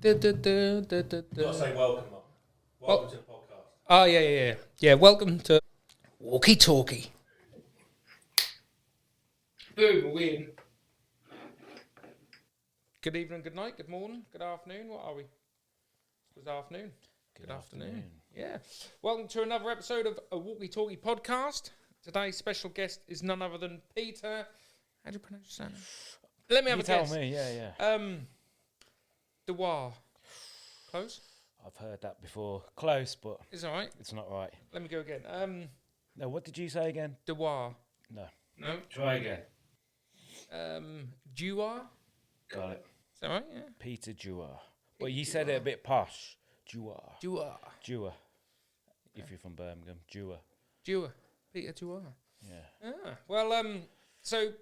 Got to say welcome, Mark. Welcome to the podcast. Oh, yeah. Yeah, welcome to Walkie Talkie. Boom, we're in. Good evening, good night, good morning, good afternoon. What are we? Good afternoon. Good afternoon. Yeah. Welcome to another episode of a Walkie Talkie podcast. Today's special guest is none other than Peter. How do you pronounce your surname? Let me have You a tell guess. me, yeah. Dewar. Close? I've heard that before. Close, but It's all right. it's not right. Let me go again. No, what did you say again? Dewar. No. No. Try again. Dewar. Got it. Is that right? Yeah. Peter Dewar. Well, you said it a bit posh. Dewar. Dewar. Dewar. If you're from Birmingham. Dewar. Dewar. Peter Dewar. Yeah. Well, so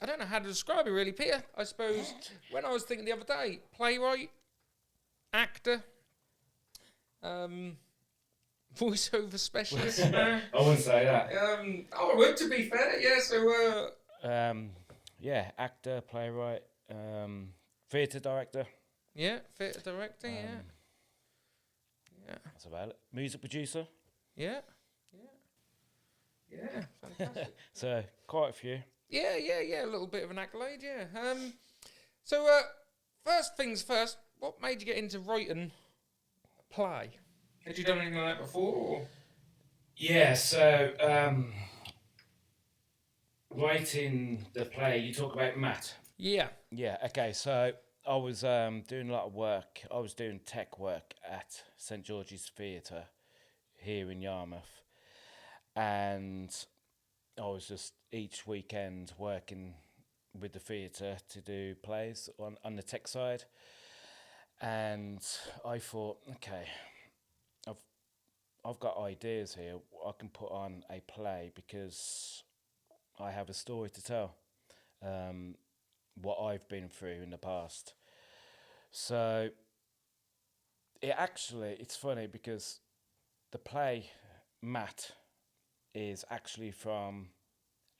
I don't know how to describe it really, Peter. I suppose when I was thinking the other day, playwright, actor, voiceover specialist. I wouldn't say that. I would, to be fair, yeah. So, Yeah, actor, playwright, theatre director. yeah, theatre director, yeah, That's about it. Music producer. yeah, fantastic. So, quite a few. Yeah, a little bit of an accolade, yeah. So, first things first, what made you get into writing a play? Had you done anything like that before? Or? Yeah, so writing the play, you talk about Matt. Yeah. Yeah, okay, so I was doing a lot of work. I was doing tech work at St George's Theatre here in Yarmouth. And I was just each weekend working with the theatre to do plays on the tech side. And I thought, okay, I've got ideas here. I can put on a play because I have a story to tell. What I've been through in the past. So it's funny because the play Matt is actually from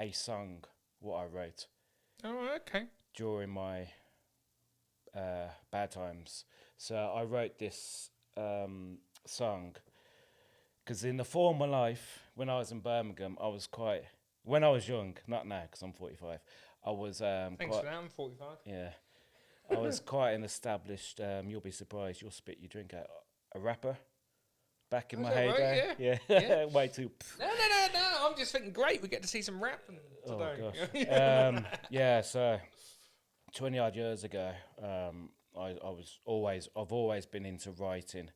a song what I wrote Oh, okay. during my bad times. So I wrote this song because in the former life, when I was in Birmingham, when I was young, not now because I'm 45, I was Thanks quite, for that, I'm 45. yeah, I was quite an established, you'll be surprised, you'll spit your drink out, a rapper back in Oh, my is that right? heyday. Yeah. Way too. No, I'm just thinking, great, we get to see some rapping today. Oh gosh. Yeah, so 20 odd years ago, I've always been into writing.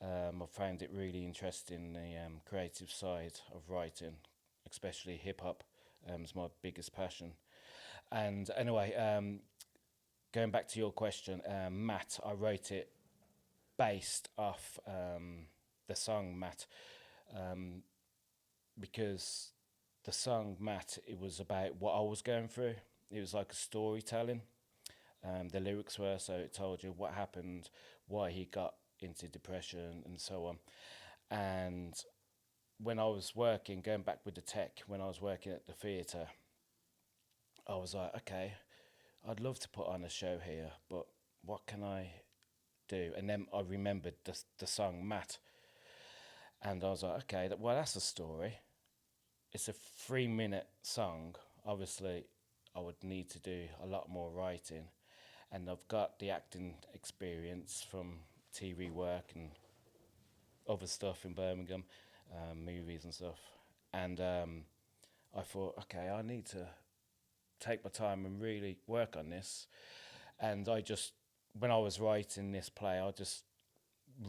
I found it really interesting, the creative side of writing, especially hip hop, is my biggest passion. And anyway, going back to your question, Matt, I wrote it based off the song Matt, because the song Matt, it was about what I was going through. It was like a storytelling. The lyrics were, so it told you what happened, why he got into depression and so on. And when I was working, going back with the tech, when I was working at the theatre, I was like, okay, I'd love to put on a show here, but what can I do? And then I remembered the song Matt. And I was like, okay, well, that's a story. It's a 3-minute song. Obviously, I would need to do a lot more writing. And I've got the acting experience from TV work and other stuff in Birmingham, movies and stuff. And I thought, okay, I need to take my time and really work on this. And when I was writing this play, I just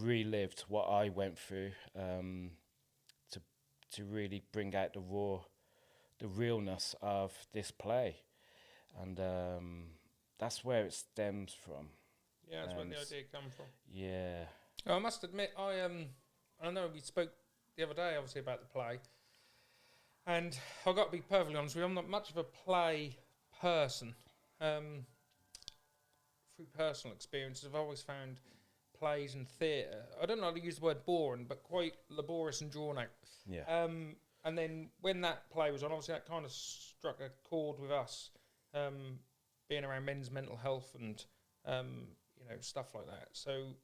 relived what I went through to really bring out the realness of this play. And that's where it stems from. Yeah, that's where the idea come from. Yeah. Oh, I must admit, I know we spoke the other day, obviously, about the play. And I've got to be perfectly honest with you, I'm not much of a play person. Through personal experiences, I've always found plays and theatre, I don't know how to use the word boring, but quite laborious and drawn out. Yeah. And then when that play was on, obviously that kind of struck a chord with us, being around men's mental health and stuff like that. So,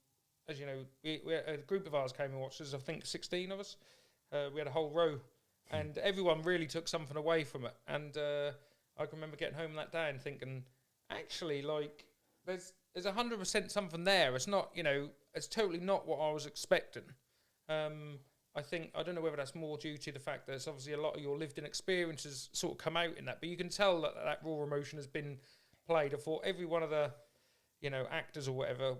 as you know, we a group of ours came and watched us. I think 16 of us. We had a whole row, and everyone really took something away from it. And I can remember getting home that day and thinking, actually, like, there's 100% something there. It's not, it's totally not what I was expecting. I think, I don't know whether that's more due to the fact that there's obviously a lot of your lived-in experiences sort of come out in that, but you can tell that raw emotion has been played. I thought every one of the, actors or whatever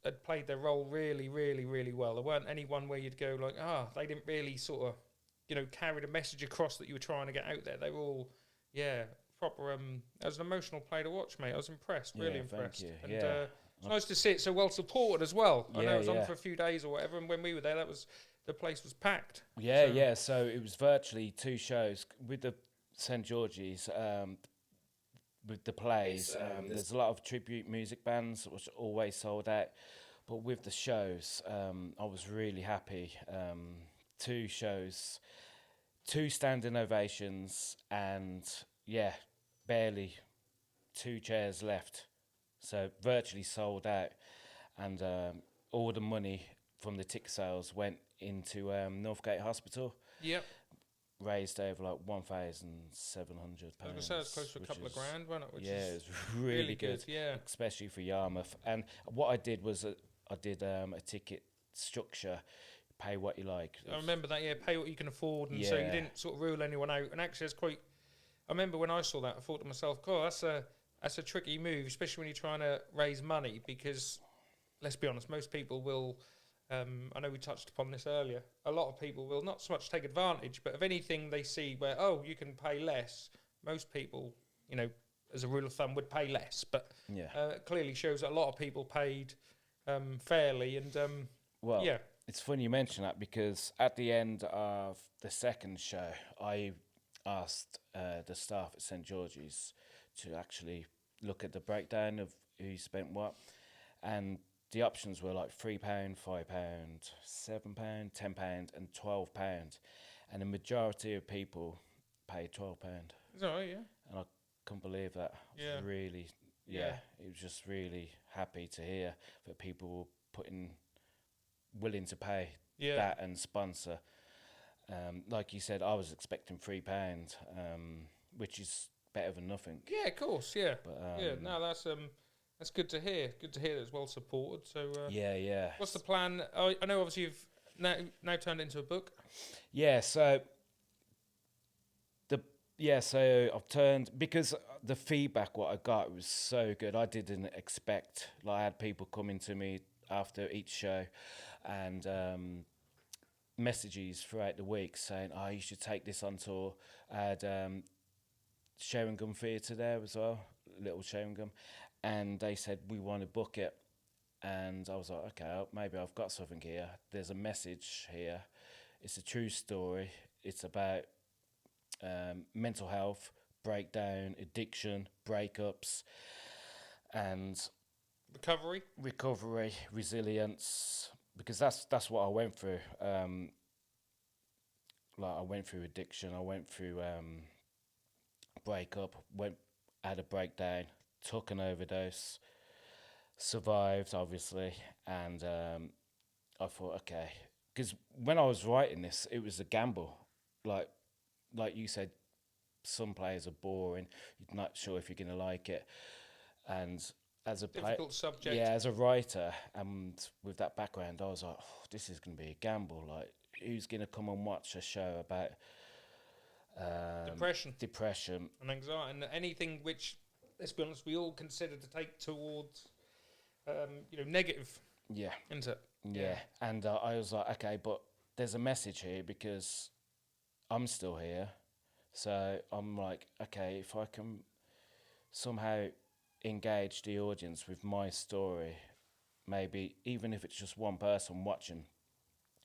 had played their role really, really, really well. There weren't anyone where you'd go like, they didn't really sort of, carry the message across that you were trying to get out there. They were all, proper. It was an emotional play to watch, mate. I was impressed, really impressed. Thank you. And Yeah. it's nice to see it so well supported as well. I know it was Yeah. on for a few days or whatever, and when we were there, the place was packed. Yeah. So it was virtually 2 shows with the St George's. With the plays, there's a lot of tribute music bands, which are always sold out. But with the shows, I was really happy. 2 shows, 2 standing ovations, and barely 2 chairs left. So virtually sold out, and all the money from the ticket sales went into Northgate Hospital. Yep. Raised over like £1,700. I was going to say it's close to a couple of grand, wasn't it? Which it is was really good. Yeah. Especially for Yarmouth. And what I did was I did a ticket structure, pay what you like. I remember that, pay what you can afford, and so you didn't sort of rule anyone out. And actually, it's quite. I remember when I saw that, I thought to myself, "God, that's a tricky move, especially when you're trying to raise money." Because let's be honest, most people will. I know we touched upon this earlier. A lot of people will not so much take advantage, but of anything they see where, you can pay less, most people, as a rule of thumb, would pay less. But it clearly shows that a lot of people paid fairly. And, it's funny you mention that, because at the end of the second show, I asked the staff at St George's to actually look at the breakdown of who spent what. And the options were like £3, £5, £7, £10, and £12, and the majority of people paid £12. Is that right? Yeah. And I couldn't believe that. I was really, it was just really happy to hear that people were willing to pay that and sponsor. Like you said, I was expecting £3, which is better than nothing. Yeah, of course. Yeah. But, that's good to hear. Good to hear that it's well supported. So what's the plan? I know obviously you've now turned it into a book. So I've turned, because the feedback what I got was so good. I didn't expect, I had people coming to me after each show and messages throughout the week saying, you should take this on tour. I had Sheringham Theatre there as well, Little Sheringham. And they said, we want to book it. And I was like, okay, maybe I've got something here. There's a message here. It's a true story. It's about mental health, breakdown, addiction, breakups, and recovery, resilience. Because that's what I went through. I went through addiction. I went through breakup. Had a breakdown. Took an overdose, survived obviously, and I thought, okay, because when I was writing this, it was a gamble. Like you said, some players are boring. You're not sure if you're going to like it, and as a difficult subject. Yeah, as a writer, and with that background, I was like, this is going to be a gamble. Like, who's going to come and watch a show about depression, and anxiety, and anything which, let's be honest, we all consider to take towards, negative. Yeah. Isn't it? Yeah. And I was like, okay, but there's a message here because I'm still here. So I'm like, okay, if I can somehow engage the audience with my story, maybe even if it's just one person watching,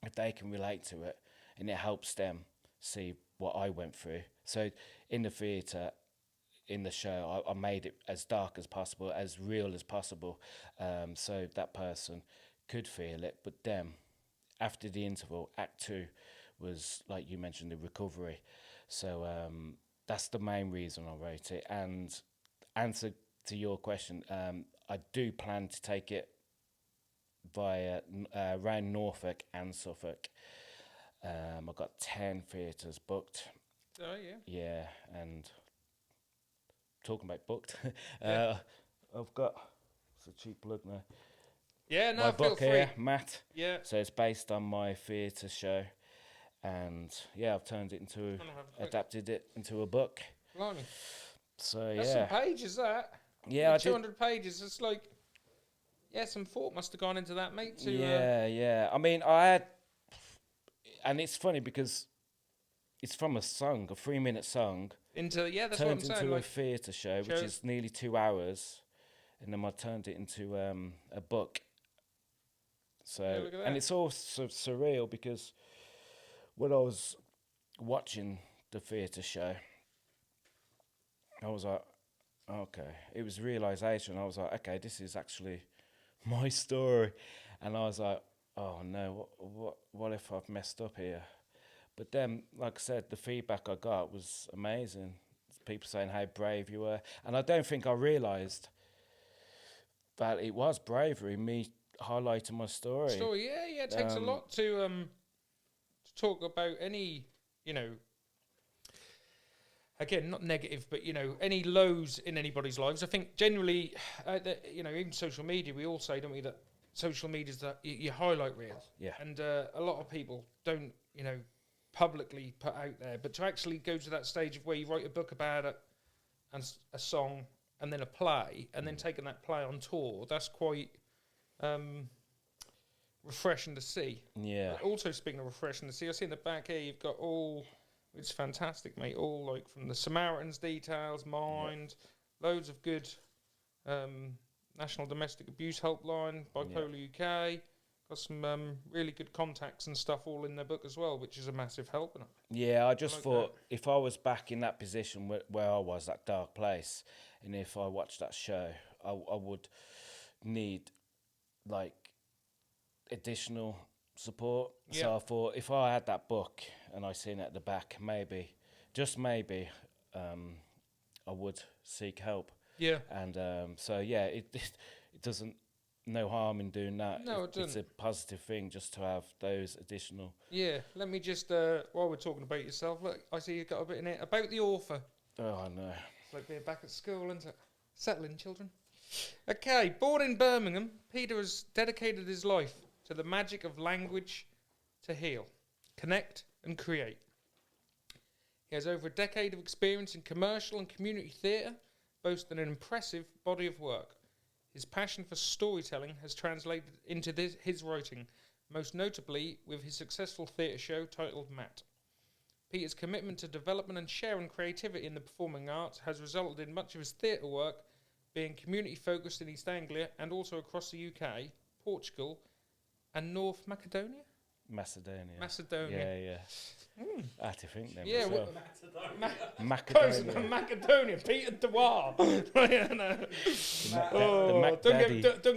if they can relate to it and it helps them see what I went through. So in the theatre, in the show, I made it as dark as possible, as real as possible, so that person could feel it. But then, after the interval, Act 2 was, like you mentioned, the recovery. So that's the main reason I wrote it. And answer to your question, I do plan to take it via around Norfolk and Suffolk. I've got 10 theatres booked. Oh yeah. Yeah, and talking about booked, Yeah. I've got, it's a cheap plug now. Yeah, no, My feel book free. here, Matt. Yeah. So it's based on my theatre show, and yeah, I've turned it into, adapted it into a book. Blimey. So That's yeah, some pages, that. yeah, I did. 200 pages. It's like, yeah, some thought must have gone into that, mate. To, Yeah. I mean, I had, and it's funny because it's from a song, a 3-minute song, that's what I'm turned saying. into a Like, theatre show, which is nearly 2 hours, and then I turned it into a book. So, Yeah, look at and that. it's all surreal because when I was watching the theatre show, I was like, okay, it was realisation. I was like, okay, this is actually my story, and I was like, oh no, what if I've messed up here? But then, like I said, the feedback I got was amazing. People saying how brave you were, and I don't think I realised that it was bravery, me highlighting my story. Yeah. It takes a lot to talk about any, again, not negative, but any lows in anybody's lives. I think generally, even social media, we all say, don't we, that social media is that you highlight reel. Yeah. And a lot of people don't, publicly put out there, but to actually go to that stage of where you write a book about it, and a song, and then a play, and then taking that play on tour, that's quite refreshing to see. Yeah. But also, speaking of refreshing to see, I see in the back here you've got all. It's fantastic, mate. All like from the Samaritans details, Mind, loads of good National Domestic Abuse Helpline, Bipolar UK. Got some really good contacts and stuff all in their book as well, which is a massive help. Isn't it? Yeah, I just thought if I was back in that position where I was, that dark place, and if I watched that show, I would need like additional support. Yeah. So I thought if I had that book and I seen it at the back, maybe, just maybe, I would seek help. Yeah. And so yeah, it doesn't. No harm in doing that. No, it It's doesn't. a positive thing just to have those additional. Yeah, let me just, while we're talking about yourself, look, I see you've got a bit in it about the author. Oh, I know. It's like being back at school, isn't it? Settling, children. Okay, born in Birmingham, Peter has dedicated his life to the magic of language to heal, connect, and create. He has over a decade of experience in commercial and community theatre, boasting an impressive body of work. His passion for storytelling has translated into his writing, most notably with his successful theatre show titled Matt. Peter's commitment to development and sharing creativity in the performing arts has resulted in much of his theatre work being community-focused in East Anglia and also across the UK, Portugal, and North Macedonia? Macedonia. Yeah. I had to think then. Yeah, Macedonia. Macedonia, Peter Dewar. Don't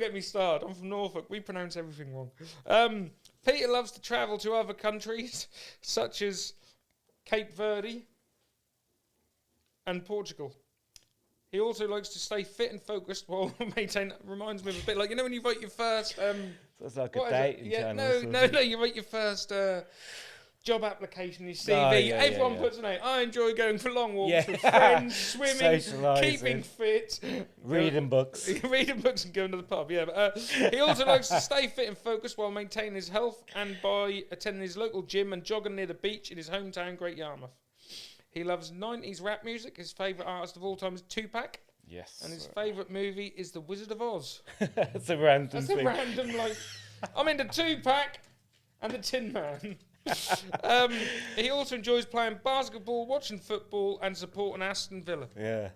get me started. I'm from Norfolk. We pronounce everything wrong. Peter loves to travel to other countries, such as Cape Verde and Portugal. He also likes to stay fit and focused while maintain. Reminds me of a bit like when you write your first. That's like a dating channel. No. You write your first job application, your CV. Everyone puts a name. I enjoy going for long walks with friends, swimming, keeping fit, reading books, and going to the pub. Yeah, but he also likes to stay fit and focused while maintaining his health, and by attending his local gym and jogging near the beach in his hometown, Great Yarmouth. He loves 90s rap music. His favourite artist of all time is Tupac. Yes. And his favourite movie is The Wizard of Oz. That's a random thing. I'm into Tupac and the Tin Man. He also enjoys playing basketball, watching football, and supporting Aston Villa. Yeah.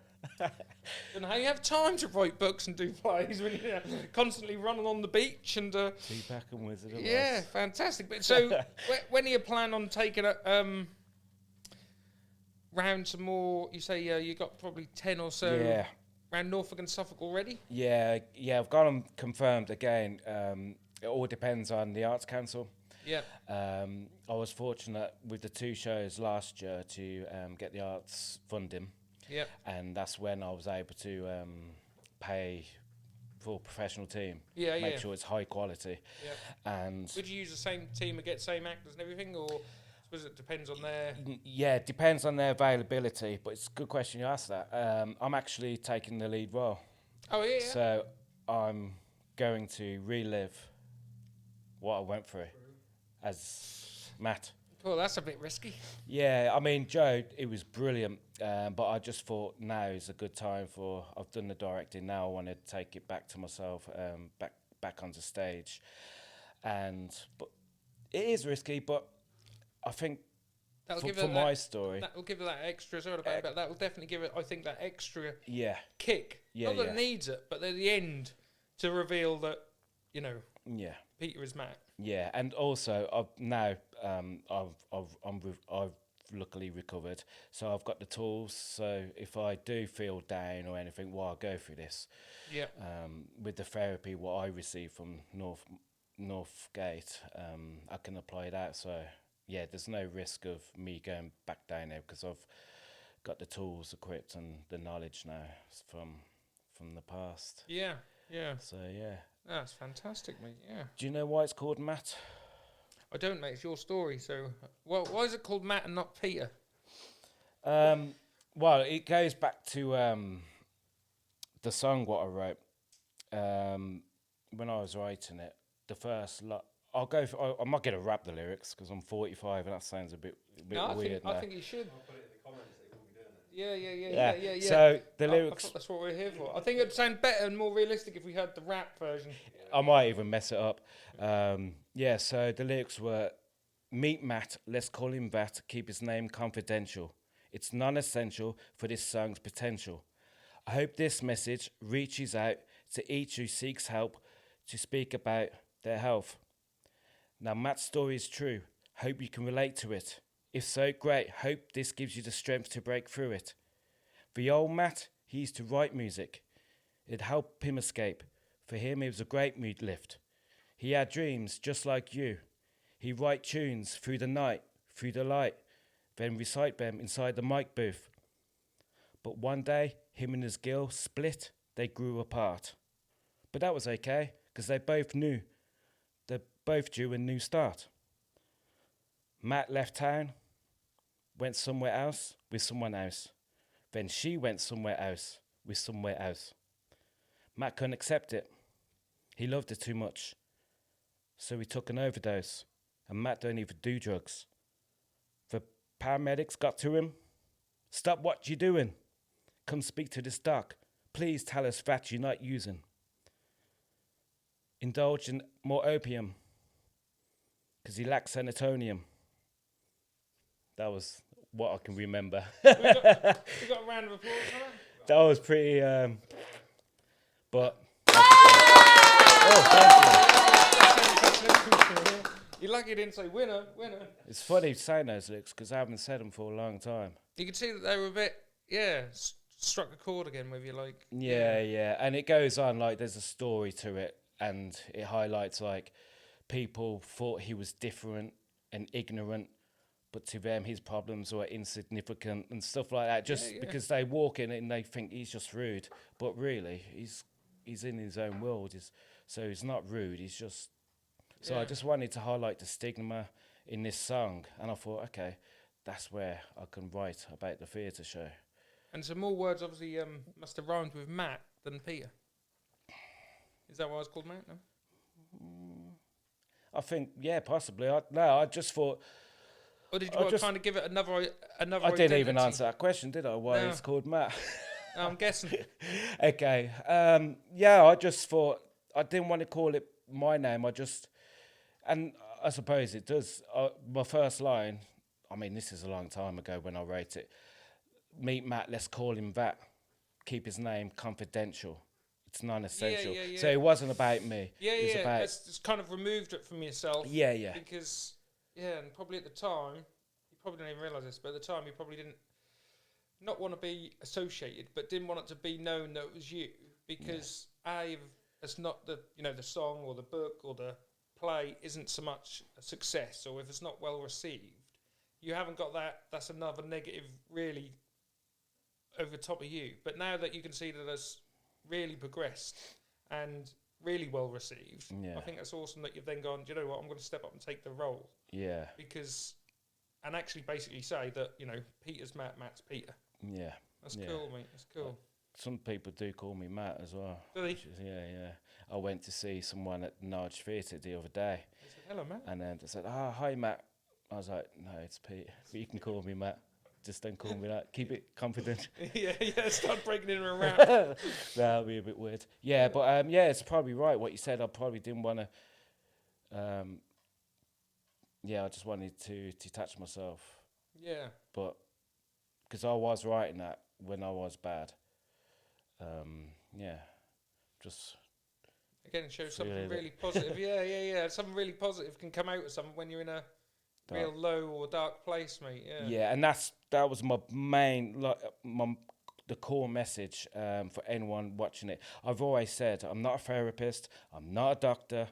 And how you have time to write books and do plays when you're constantly running on the beach and Tupac and Wizard of Oz. Yeah, fantastic. But so when do you plan on taking it round some more? You say you got probably 10 or so round Norfolk and Suffolk already? Yeah, I've got them confirmed again. It all depends on the Arts Council. Yeah. I was fortunate with the 2 shows last year to get the arts funding. Yeah. And that's when I was able to pay for a professional team. Yeah, Make yeah. sure it's high quality. Yeah. And Would you use the same team and get same actors and everything, or I suppose it depends on their? yeah, it depends on their availability. But it's a good question you asked that. I'm actually taking the lead role, Oh yeah. so I'm going to relive what I went through as Matt. Well, that's a bit risky. Yeah, I mean, Joe, it was brilliant, but I just thought now is a good time for. I've done the directing now. I want to take it back to myself, back onto stage, but it is risky. But I think That'll give for it my that, story, That will give it that extra. Sorry about that. That will definitely give it. I think that extra yeah, kick. Yeah, Not that yeah. it needs it, but at the end to reveal that yeah. Peter is Matt. Yeah, and also I've luckily recovered, so I've got the tools. So if I do feel down or anything while I go through this, Yeah. with the therapy what I receive from Northgate, I can apply that. So yeah, there's no risk of me going back down there because I've got the tools equipped and the knowledge now from the past. Yeah. Yeah. So yeah. That's fantastic, mate. Yeah. Do you know why it's called Matt? I don't, mate. It's your story. So, well, why is it called Matt and not Peter? Well, it goes back to the song what I wrote when I was writing it. The first lot. I'm not going to rap the lyrics because I'm 45 and that sounds a bit No, weird. I think you should. I'll put it in the comments that you'll be doing it. Yeah. So the I lyrics, thought that's what we're here for. I think it'd sound better and more realistic if we had the rap version. I might even mess it up. So the lyrics were, "Meet Matt, let's call him that, keep his name confidential. It's non-essential for this song's potential. I hope this message reaches out to each who seeks help to speak about their health. Now Matt's story is true. Hope you can relate to it. If so, great. Hope this gives you the strength to break through it. For the old Matt, he used to write music. It'd help him escape. For him, it was a great mood lift. He had dreams just like you. He'd write tunes through the night, through the light, then recite them inside the mic booth. But one day, him and his girl split. They grew apart. But that was okay, because they both knew. They're both due a new start. Matt left town, went somewhere else with someone else. Then she went somewhere else with somewhere else. Matt couldn't accept it. He loved it too much. So he took an overdose. And Matt don't even do drugs. The paramedics got to him. Stop what you doing. Come speak to this doc. Please tell us that you're not using. Indulge in more opium. Because he lacks serotonin. That was what I can remember. We got a round of applause for that? That was pretty, but... Oh, thank you. You're lucky you didn't say winner. It's funny saying those lyrics because I haven't said them for a long time. You can see that they were a bit, struck a chord again with you, like. Yeah. And it goes on, like, there's a story to it, and it highlights, like, people thought he was different and ignorant, but to them, his problems were insignificant and stuff like that, just because they walk in and they think he's just rude. But really, he's in his own world, so he's not rude, he's just... So I just wanted to highlight the stigma in this song, and I thought, okay, that's where I can write about the theatre show. And some more words obviously must have rhymed with Matt than Peter. Is that why I was called Matt? No? I think, possibly. I just thought... Or did you want to kind of give it another I identity? didn't even answer that question, did I? Why No. it's called Matt? I'm guessing. Okay. I just thought... I didn't want to call it my name. And I suppose it does. My first line, I mean, this is a long time ago when I wrote it. Meet Matt, let's call him that. Keep his name confidential. It's non-essential. Yeah. So it wasn't about me. It was about... It's kind of removed it from yourself. Yeah. Because, and probably at the time, you probably didn't even realise this, but at the time you probably didn't not want to be associated, but didn't want it to be known that it was you. Because, it's not the song or the book or the play isn't so much a success, or if it's not well received, you haven't got that. That's another negative, really, over top of you. But now that you can see that it's really progressed, and really well received. Yeah. I think that's awesome that you've then gone, do you know what, I'm going to step up and take the role. Yeah. Because, and actually basically say that, you know, Peter's Matt, Matt's Peter. Yeah. That's cool, mate. That's cool. Some people do call me Matt as well. Do they? Yeah. I went to see someone at Norwich Theatre the other day. They said, hello, Matt. And then they said, hi, Matt. I was like, no, it's Pete. But you can call me Matt. Just don't call me that. Keep it confident. yeah, start breaking into a rap. That'll be a bit weird. Yeah, but it's probably right what you said. I probably didn't want to. I just wanted to detach myself. Yeah. But because I was writing that when I was bad. Just. Again, it shows something really positive. Yeah. Something really positive can come out of something when you're in a real low or dark place, mate. Yeah. Yeah, and that was my main, the core message for anyone watching it. I've always said I'm not a therapist. I'm not a doctor.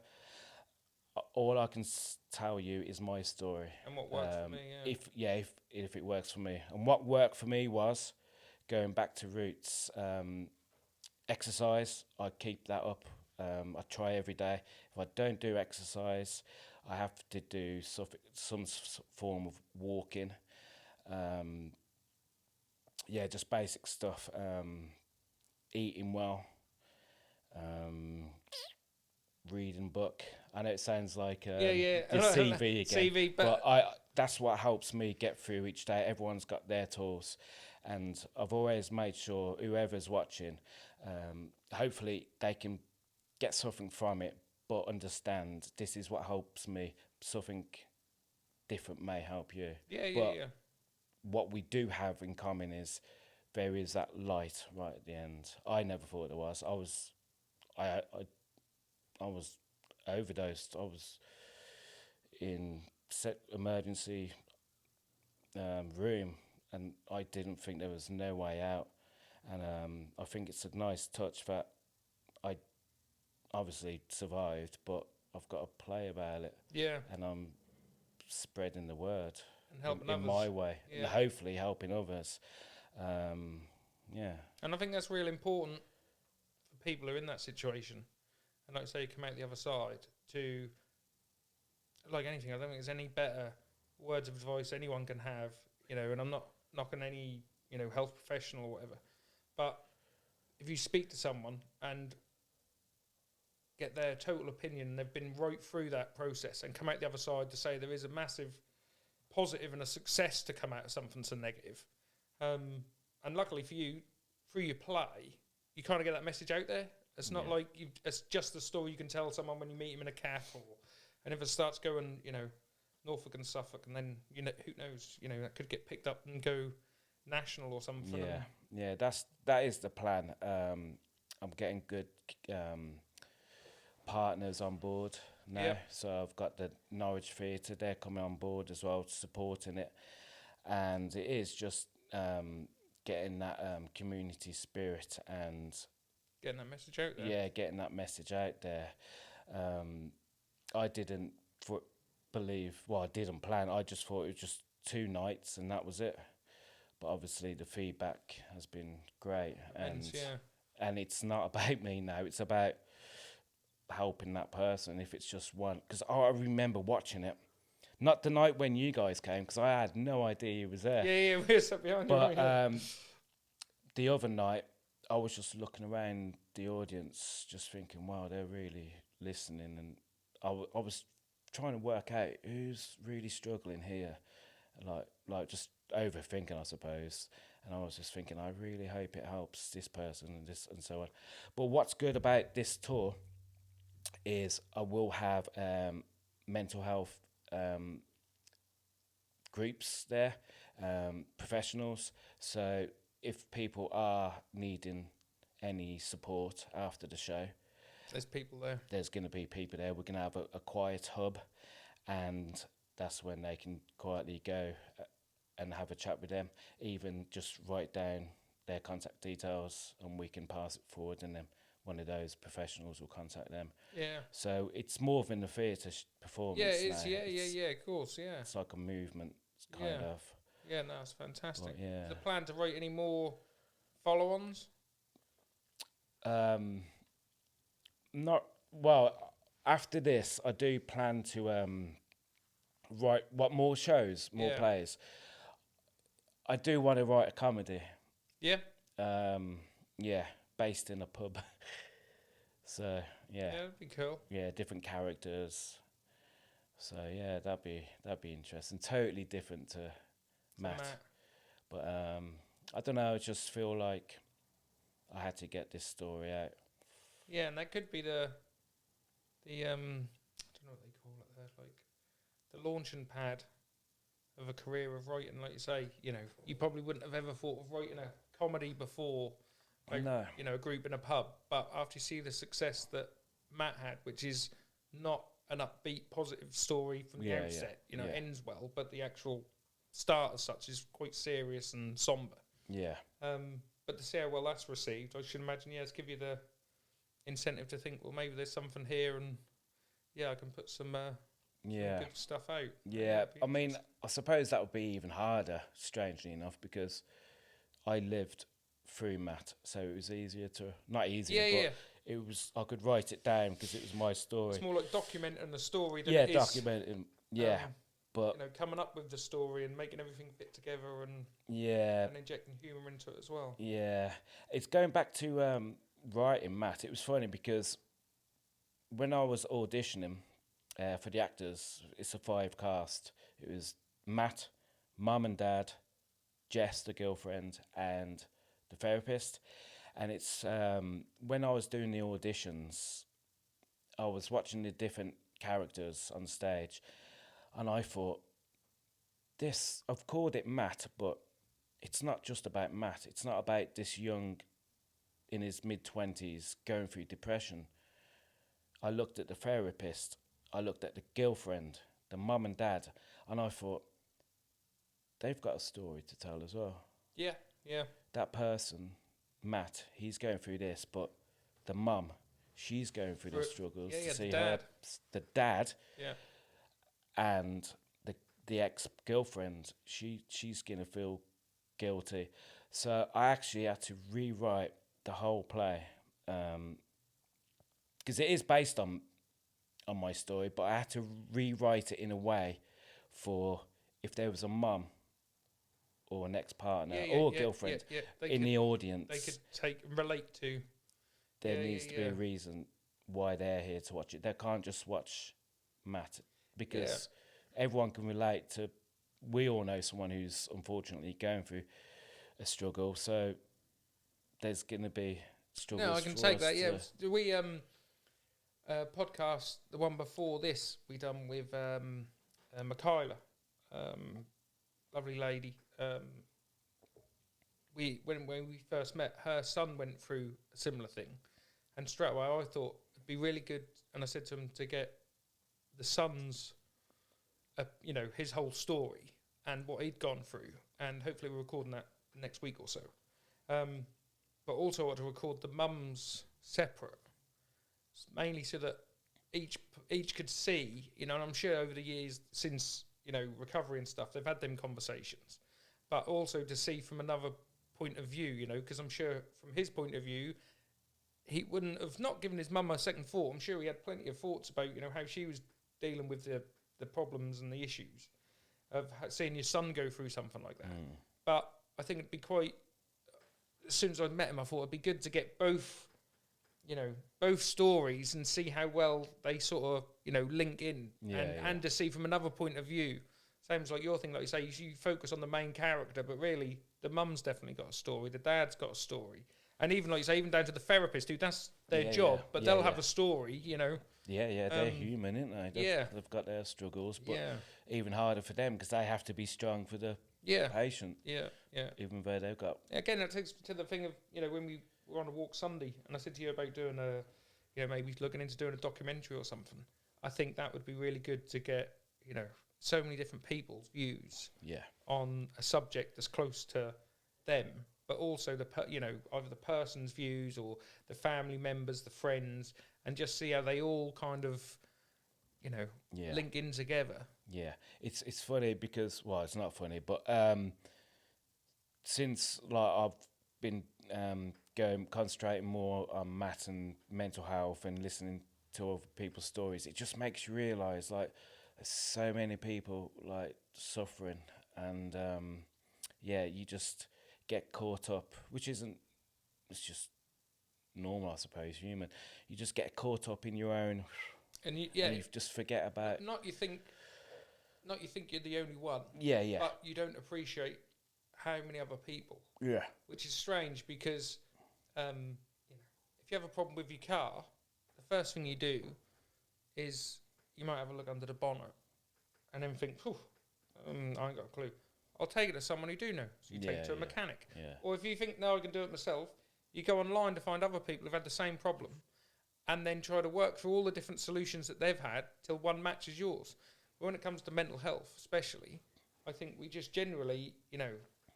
All I can tell you is my story. And what works for me. Yeah. If it works for me, and what worked for me was going back to roots. Exercise. I keep that up. I try every day. If I don't do exercise, I have to do some form of walking. Just basic stuff. Eating well. Reading book. I know it sounds like the CV again. CV, but that's what helps me get through each day. Everyone's got their tools. And I've always made sure whoever's watching, hopefully they can get something from it, but understand this is what helps me. Something different may help you. Yeah. What we do have in common is there is that light right at the end. I never thought there was. I was overdosed. I was in emergency room, and I didn't think there was no way out. And I think it's a nice touch that I obviously survived, but I've got to play about it. Yeah. And I'm spreading the word and helping in others. my way, and hopefully helping others. And I think that's really important for people who are in that situation. And like I say, you come out the other side to, like anything, I don't think there's any better words of advice anyone can have, you know, and I'm not knocking any, you know, health professional or whatever. But if you speak to someone and get their total opinion, they've been right through that process and come out the other side to say there is a massive positive and a success to come out of something so negative. And luckily for you, through your play, you kind of get that message out there. It's not like it's just a story you can tell someone when you meet him in a cafe, and if it starts going, you know, Norfolk and Suffolk, and then, you know, who knows, you know, that could get picked up and go national or something. That is the plan. I'm getting good partners on board now, so I've got the Norwich Theatre, they're coming on board as well, supporting it, and it is just getting that community spirit and getting that message out there. Yeah, getting that message out there. I didn't believe, well, I didn't plan. I just thought it was just 2 nights and that was it. But obviously the feedback has been great. And it's not about me now. It's about helping that person if it's just one. Because I remember watching it. Not the night when you guys came, because I had no idea you was there. Yeah, we were sat behind you. But the other night, I was just looking around the audience, just thinking, wow, they're really listening. And I was trying to work out who's really struggling here. Like just overthinking, I suppose. And I was just thinking, I really hope it helps this person and this and so on. But what's good about this tour is I will have mental health groups there, professionals. So if people are needing any support after the show, there's people there. There's going to be people there. We're going to have a quiet hub, and that's when they can quietly go and have a chat with them. Even just write down their contact details, and we can pass it forward, and then one of those professionals will contact them. Yeah. So it's more than a theatre performance. Yeah, it is. Now. Yeah, of course, yeah. It's like a movement, kind of. Yeah, no, it's fantastic. But, yeah. Is the plan to write any more follow-ons? Not well. After this, I do plan to write more shows, more plays. I do want to write a comedy. Yeah. Yeah, based in a pub. So yeah, That'd be cool. yeah, different characters. So yeah, that'd be interesting. Totally different to Matt. But I don't know. I just feel like I had to get this story out. Yeah, and that could be the I don't know what they call it there, like the launching pad of a career of writing. Like you say, you probably wouldn't have ever thought of writing a comedy before, like, No. A group in a pub. But after you see the success that Matt had, which is not an upbeat, positive story from the outset, ends well, but the actual start as such is quite serious and somber. Yeah. But to see how well that's received, I should imagine, it's give you the incentive to think, well, maybe there's something here, and I can put some good stuff out. Yeah, I mean, I suppose that would be even harder, strangely enough, because I lived through Matt, so it was easier to not easier, but it was I could write it down because it was my story. It's more like documenting the story than it is. Documenting. Yeah, but coming up with the story and making everything fit together and and injecting humour into it as well. Yeah, it's going back to writing Matt. It was funny because when I was auditioning for the actors, it's a 5 cast. It was Matt, Mum and Dad, Jess, the girlfriend, and the therapist. And it's when I was doing the auditions, I was watching the different characters on stage, and I thought, I've called it Matt, but it's not just about Matt. It's not about this young, in his mid-20s, going through depression. I looked at the therapist, I looked at the girlfriend, the mum and dad, and I thought, they've got a story to tell as well. Yeah. That person, Matt, he's going through this, but the mum, she's going through the struggles. Yeah, to see the dad. And the ex-girlfriend, she's going to feel guilty. So I actually had to rewrite the whole play, because it is based on my story, but I had to rewrite it in a way for if there was a mum or an ex-partner or girlfriend in the audience, they could relate to. There needs to be a reason why they're here to watch it. They can't just watch Matt, because everyone can relate to. We all know someone who's unfortunately going through a struggle, so there's going to be struggles. No, I can take that. Yeah, we podcast, the one before this, we done with Michaela, lovely lady. When we first met, her son went through a similar thing, and straight away I thought it'd be really good, and I said to him to get the son's, his whole story and what he'd gone through, and hopefully we're recording that next week or so. But also I want to record the mums separate, mainly so that each could see, and I'm sure over the years since, recovery and stuff, they've had them conversations, but also to see from another point of view, because I'm sure from his point of view, he wouldn't have not given his mum a second thought. I'm sure he had plenty of thoughts about, how she was dealing with the problems and the issues of seeing your son go through something like that. But I think it'd be quite, as soon as I met him, I thought it'd be good to get both stories and see how well they sort of, link in, and to see from another point of view. Same as like your thing, like you say, you focus on the main character, but really the mum's definitely got a story, the dad's got a story. And even like you say, even down to the therapist, who that's their job, but they'll have a story, Yeah, they're human, aren't they? They've got their struggles, but even harder for them because they have to be strong for the patient. Yeah. Even though they've got... Again, that takes me to the thing of, when we were on a walk Sunday, and I said to you about doing maybe looking into doing a documentary or something. I think that would be really good to get, so many different people's views on a subject that's close to them, but also either the person's views or the family members, the friends, and just see how they all kind of, link in together. Yeah, it's funny because, well, it's not funny, but since I've been concentrating more on Matt and mental health and listening to other people's stories, it just makes you realise like there's so many people like suffering, and you just get caught up, which isn't. It's just normal, I suppose, human. You just get caught up in your own, and you just forget about. Not you think you're the only one. Yeah, yeah. But you don't appreciate how many other people. Yeah. Which is strange because, if you have a problem with your car, the first thing you do is you might have a look under the bonnet, and then think, I ain't got a clue. I'll take it to someone who do know. So you take it to a mechanic. Yeah. Or if you think, no, I can do it myself, you go online to find other people who've had the same problem, and then try to work through all the different solutions that they've had till one matches yours. But when it comes to mental health, especially, I think we just generally,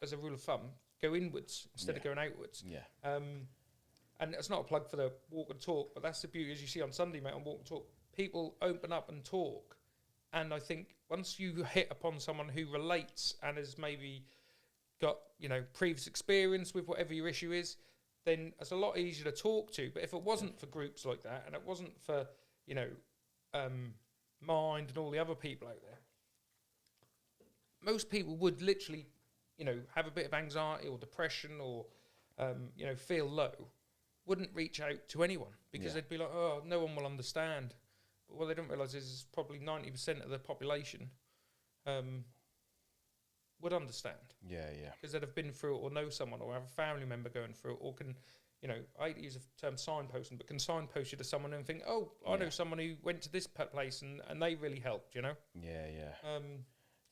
as a rule of thumb, go inwards instead of going outwards. Yeah. And it's not a plug for the walk and talk, but that's the beauty, as you see on Sunday, mate, on walk and talk. People open up and talk. And I think once you hit upon someone who relates and has maybe got, previous experience with whatever your issue is, then it's a lot easier to talk to. But if it wasn't for groups like that, and it wasn't for, Mind and all the other people out there, most people would literally, have a bit of anxiety or depression or, feel low, wouldn't reach out to anyone because they'd be like, oh, no one will understand. But what they don't realise is probably 90% of the population would understand. Yeah, yeah. Because they'd have been through it or know someone or have a family member going through it or can, I hate to use the term signposting, but can signpost you to someone and think, oh, I know someone who went to this place and they really helped, Yeah,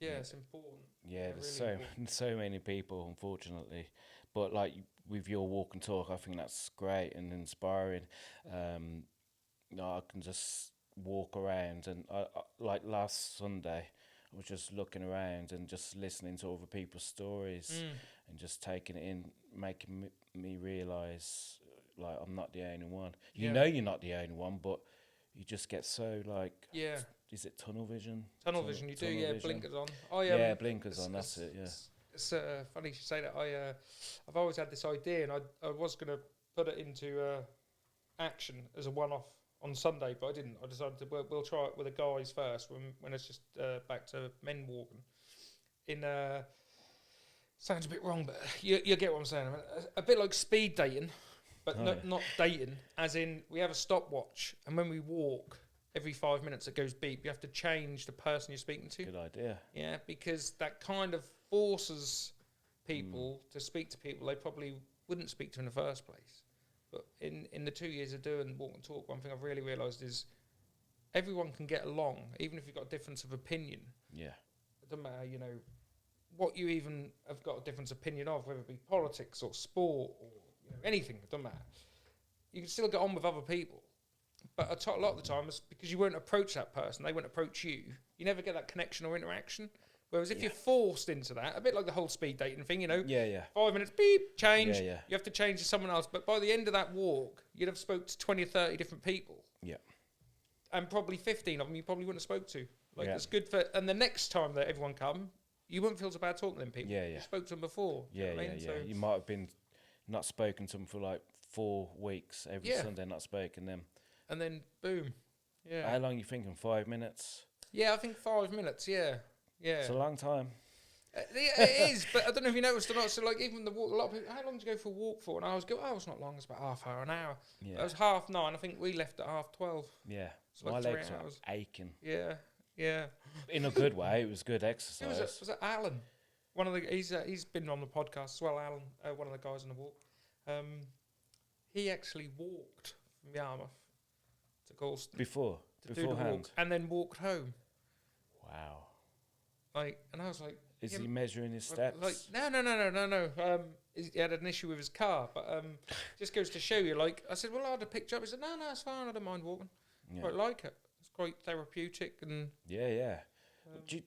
yeah. It's important. Yeah, there's really so many people, unfortunately. But like with your walk and talk, I think that's great and inspiring. I can just walk around, and I like last Sunday, I was just looking around and just listening to other people's stories and just taking it in, making me realise like I'm not the only one. You know you're not the only one, but you just get so like is it tunnel vision? Tunnel vision, you do, vision. Blinkers on. Blinkers on. That's it. Yeah. It's funny you should say that. I've always had this idea, and I was going to put it into action as a one-off on Sunday, but I didn't. I decided we'll try it with the guys first when it's just back to men walking. Sounds a bit wrong, but you get what I'm saying. A bit like speed dating, but not dating, as in we have a stopwatch, and when we walk, every 5 minutes it goes beep. You have to change the person you're speaking to. Good idea. Yeah, because that kind of forces people to speak to people they probably wouldn't speak to in the first place. But in the 2 years of doing walk and talk, one thing I've really realised is everyone can get along, even if you've got a difference of opinion. Yeah. It doesn't matter, what you even have got a difference opinion of, whether it be politics or sport or anything, it doesn't matter. You can still get on with other people. But a lot of the time, it's because you won't approach that person, they won't approach you. You never get that connection or interaction. Whereas if you're forced into that, a bit like the whole speed dating thing, 5 minutes, beep, change. Yeah, yeah. You have to change to someone else. But by the end of that walk, you'd have spoke to 20 or 30 different people. Yeah. And probably 15 of them you probably wouldn't have spoke to. It's good for... And the next time that everyone come, you wouldn't feel so bad talking to them people. Yeah, yeah. You spoke to them before. Yeah, yeah, yeah. So you might have been not spoken to them for like 4 weeks, every Sunday not spoken them. And then, boom. Yeah. How long are you thinking? 5 minutes? Yeah, I think 5 minutes, yeah. Yeah. It's a long time. It is, but I don't know if you noticed or not. So, like, even the walk, a lot of people, how long did you go for a walk for? And I was going, it's not long, it's about half hour, an hour. Yeah. It was 9:30. I think we left at 12:30. Yeah. So my legs were aching. Yeah, yeah. In a good way, it was good exercise. Was it Alan? One of the he's been on the podcast as well, Alan, one of the guys on the walk. He actually walked from Yarmouth to Galston. Beforehand? And then walked home. Wow. And I was like... Is he measuring his steps? No. He had an issue with his car, but just goes to show you, I said, well, I had a picture up. He said, no, it's fine, I don't mind walking. Yeah. Quite like it. It's quite therapeutic and... Yeah. Do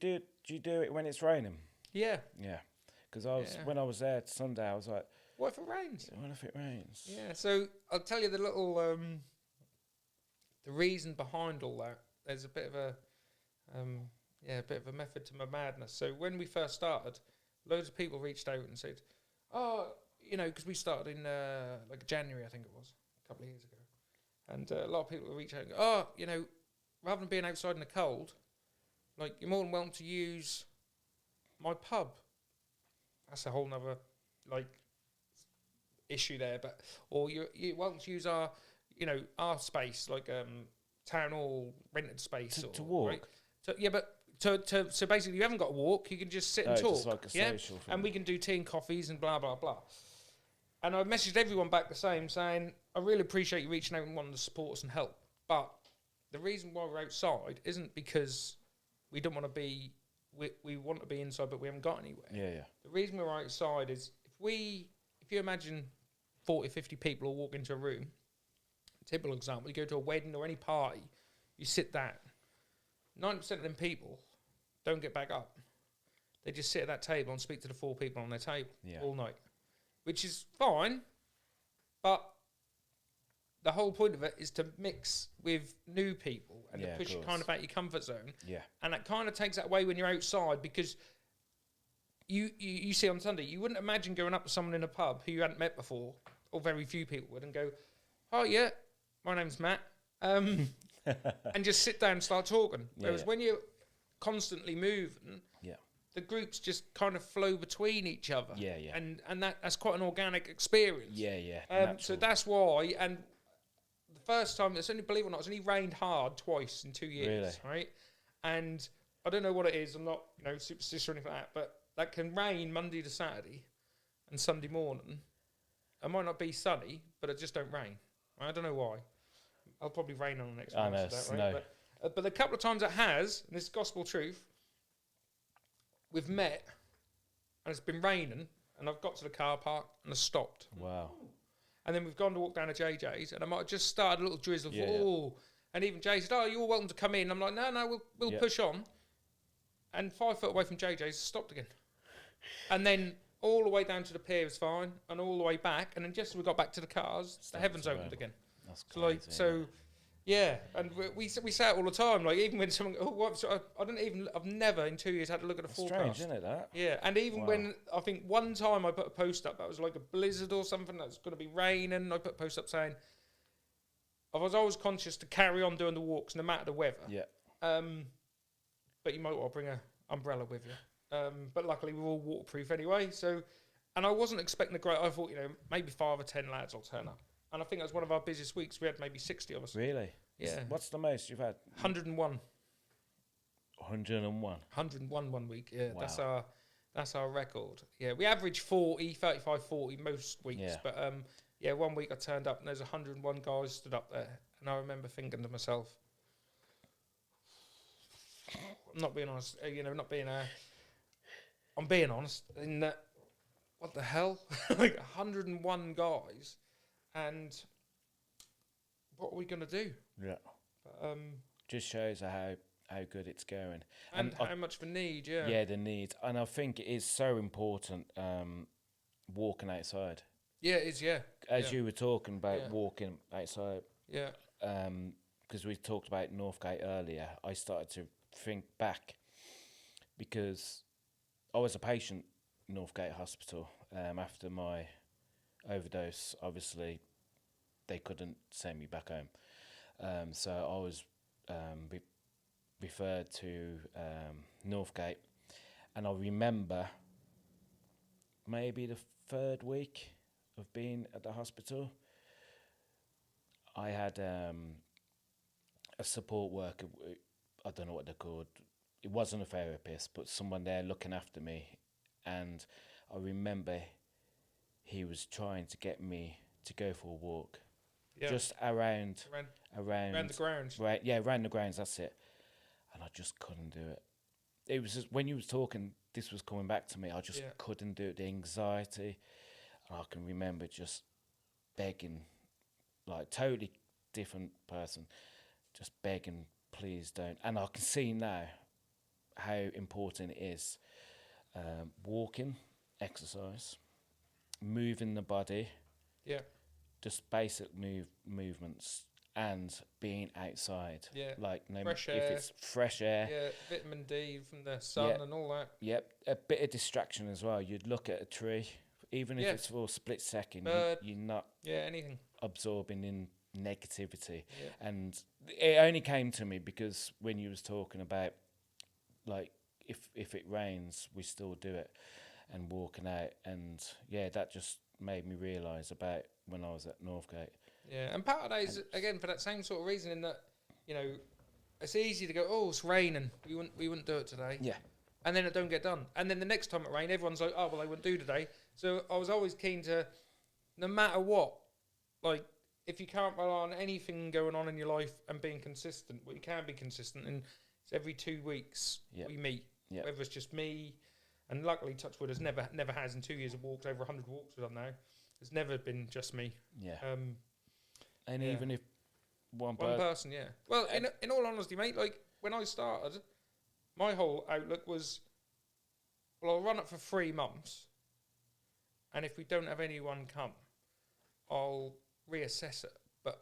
you do it when it's raining? Yeah. Yeah. Because when I was there Sunday, I was like... What if it rains? What if it rains? Yeah, so I'll tell you the little... the reason behind all that. There's a bit of a... a bit of a method to my madness. So when we first started, loads of people reached out and said, because we started in like January, I think it was, a couple of years ago. And a lot of people will reach out and go, rather than being outside in the cold, like, you're more than welcome to use my pub. That's a whole nother, like, issue there. But or you're welcome to use our space, like town hall rented space to walk. Right? So basically, you haven't got to walk. You can just sit and talk. Just like a social thing. And we can do tea and coffees and blah blah blah. And I messaged everyone back the same, saying, I really appreciate you reaching out and wanting to support us and help. But the reason why we're outside isn't because we don't want to be, we want to be inside, but we haven't got anywhere. Yeah. The reason we're outside is if you imagine 40, 50 people all walk into a room, typical example, you go to a wedding or any party, you sit down. 90% of them people don't get back up. They just sit at that table and speak to the 4 people on their table all night. Which is fine, but the whole point of it is to mix with new people and to push you kind of out your comfort zone. Yeah. And that kind of takes that away when you're outside, because you see on Sunday, you wouldn't imagine going up to someone in a pub who you hadn't met before, or very few people would, and go, "Oh yeah, my name's Matt," and just sit down and start talking. Whereas when you're constantly moving, the groups just kind of flow between each other. And that's quite an organic experience. So that's why. And the first time, believe it or not, it's only rained hard twice in 2 years. Really? Right? And I don't know what it is. I'm not, superstitious or anything like that. But that can rain Monday to Saturday and Sunday morning. It might not be sunny, but it just don't rain. I don't know why. I'll probably rain on the next one. Right? But a couple of times it has, and this is gospel truth, we've met, and it's been raining, and I've got to the car park, and I stopped. Wow. And then we've gone to walk down to JJ's, and I might have just started a little drizzle. And even Jay said, "Oh, you're welcome to come in." I'm like, no, we'll push on. And 5 foot away from JJ's, stopped again. And then all the way down to the pier was fine, and all the way back, and then just as we got back to the cars, the heavens opened again. That's crazy. And we say it all the time. Like, even when someone, I've never in 2 years had to look at the forecast. Strange, isn't it, that? Yeah, and even when, I think one time I put a post up that was like a blizzard or something, that was going to be raining, I put a post up saying, I was always conscious to carry on doing the walks no matter the weather. Yeah. But you might want to bring an umbrella with you. But luckily we're all waterproof anyway. So, and I wasn't expecting I thought, maybe 5 or 10 lads will turn up. And I think that was one of our busiest weeks. We had maybe 60 of us. Really? Yeah. What's the most you've had? 101. 101? 101 one week, yeah. Wow. That's our record. Yeah, we average 40, 35, 40 most weeks. Yeah. But, 1 week I turned up and there's 101 guys stood up there. And I remember thinking to myself, I'm not being honest, I'm being honest in that, what the hell? Like 101 guys. And what are we going to do? Yeah. But, just shows how good it's going. And how much of a need, yeah. Yeah, the need. And I think it is so important walking outside. Yeah, it is, yeah. As you were talking about walking outside. Yeah. Because we talked about Northgate earlier, I started to think back because I was a patient in Northgate Hospital after my overdose. Obviously they couldn't send me back home, so I was referred to Northgate, and I remember maybe the 3rd week of being at the hospital, I had a support worker, I don't know what they're called, it wasn't a therapist, but someone there looking after me, and I remember he was trying to get me to go for a walk, just around the grounds. Right, around the grounds. That's it. And I just couldn't do it. It was just, when you was talking, this was coming back to me. I just couldn't do it. The anxiety. And I can remember just begging, like totally different person, just begging, please don't. And I can see now how important it is. Walking, exercise, moving the body, just basic movements, and being outside, like fresh if air. it's fresh air, vitamin D from the sun and all that. A bit of distraction as well. You'd look at a tree even if it's for a split second, you're not anything absorbing in negativity. And it only came to me because when you was talking about, like, if it rains, we still do it, and walking out, and that just made me realise about when I was at Northgate. Yeah, and part of that is, again, for that same sort of reason, in that, you know, it's easy to go, oh, it's raining, we wouldn't do it today. Yeah. And then it don't get done. And then the next time it rained, everyone's like, oh, well, I wouldn't do today. So I was always keen to, no matter what, like, if you can't rely on anything going on in your life and being consistent, well, you can be consistent, and it's every 2 weeks we meet, whether it's just me, and luckily, Touchwood has never has in 2 years of walks, over 100 walks we've done now. It's never been just me. Yeah. And even if one person, Well, in all honesty, mate, like, when I started, my whole outlook was, well, I'll run it for 3 months, and if we don't have anyone come, I'll reassess it. But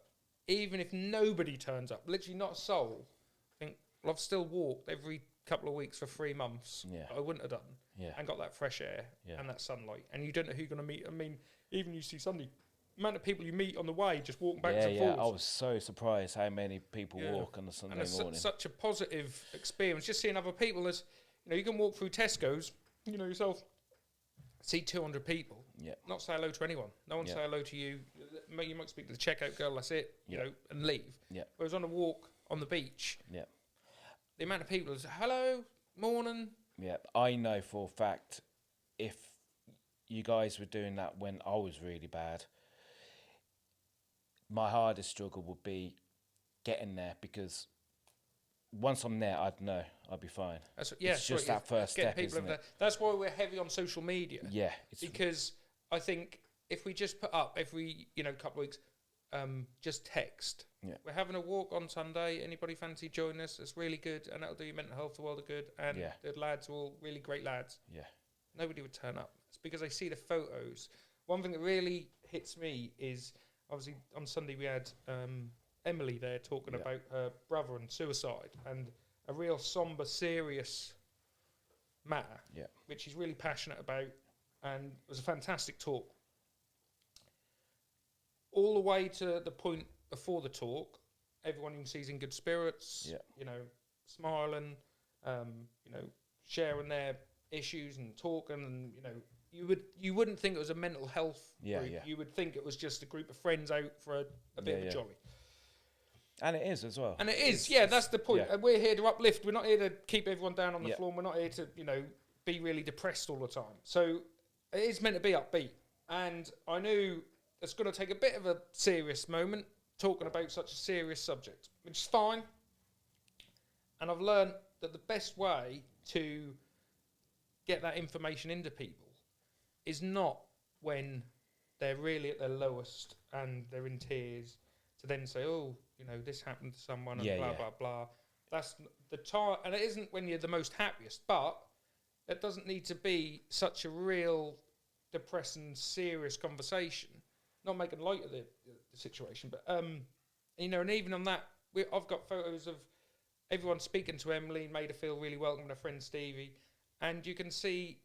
even if nobody turns up, literally not a soul, I think, well, I've still walked every couple of weeks for 3 months that I wouldn't have done, and got that fresh air and that sunlight, and you don't know who you're going to meet. I mean, even you see Sunday, the amount of people you meet on the way just walking back and forwards. I was so surprised how many people walk on a Sunday morning. And it's such a positive experience, just seeing other people. As you know, you can walk through Tesco's, you know, yourself, see 200 people, not say hello to anyone. No one say hello to you. You might speak to the checkout girl, that's it, you know, and leave. Whereas on a walk on the beach, the amount of people is, hello, morning. Yeah, I know for a fact, if you guys were doing that when I was really bad, my hardest struggle would be getting there, because once I'm there, I'd know I'd be fine. It's just that first step, isn't it? That's why we're heavy on social media. Yeah, because I think if we just put up every couple of weeks, just text. Yeah. We're having a walk on Sunday. Anybody fancy joining us? It's really good, and that'll do your mental health a world of good. And the lads are all really great lads. Yeah. Nobody would turn up. It's because I see the photos. One thing that really hits me is, obviously, on Sunday we had Emily there talking about her brother and suicide, and a real sombre, serious matter, which she's really passionate about, and it was a fantastic talk. All the way to the point before the talk, everyone you can see is in good spirits, you know, smiling, you know, sharing their issues and talking, and you wouldn't think it was a mental health group. You would think it was just a group of friends out for a bit of a jolly. And it is as well. And it is, that's the point. And we're here to uplift. We're not here to keep everyone down on the floor. And we're not here to, be really depressed all the time. So it is meant to be upbeat. And I knew it's going to take a bit of a serious moment talking about such a serious subject, which is fine. And I've learned that the best way to get that information into people is not when they're really at their lowest and they're in tears, to then say, oh, this happened to someone and blah, blah, blah. That's the time. And it isn't when you're the most happiest, but it doesn't need to be such a real depressing, serious conversation. Not making light of the situation, but, and even on that, I've got photos of everyone speaking to Emily, made her feel really welcome, and her friend Stevie, and you can see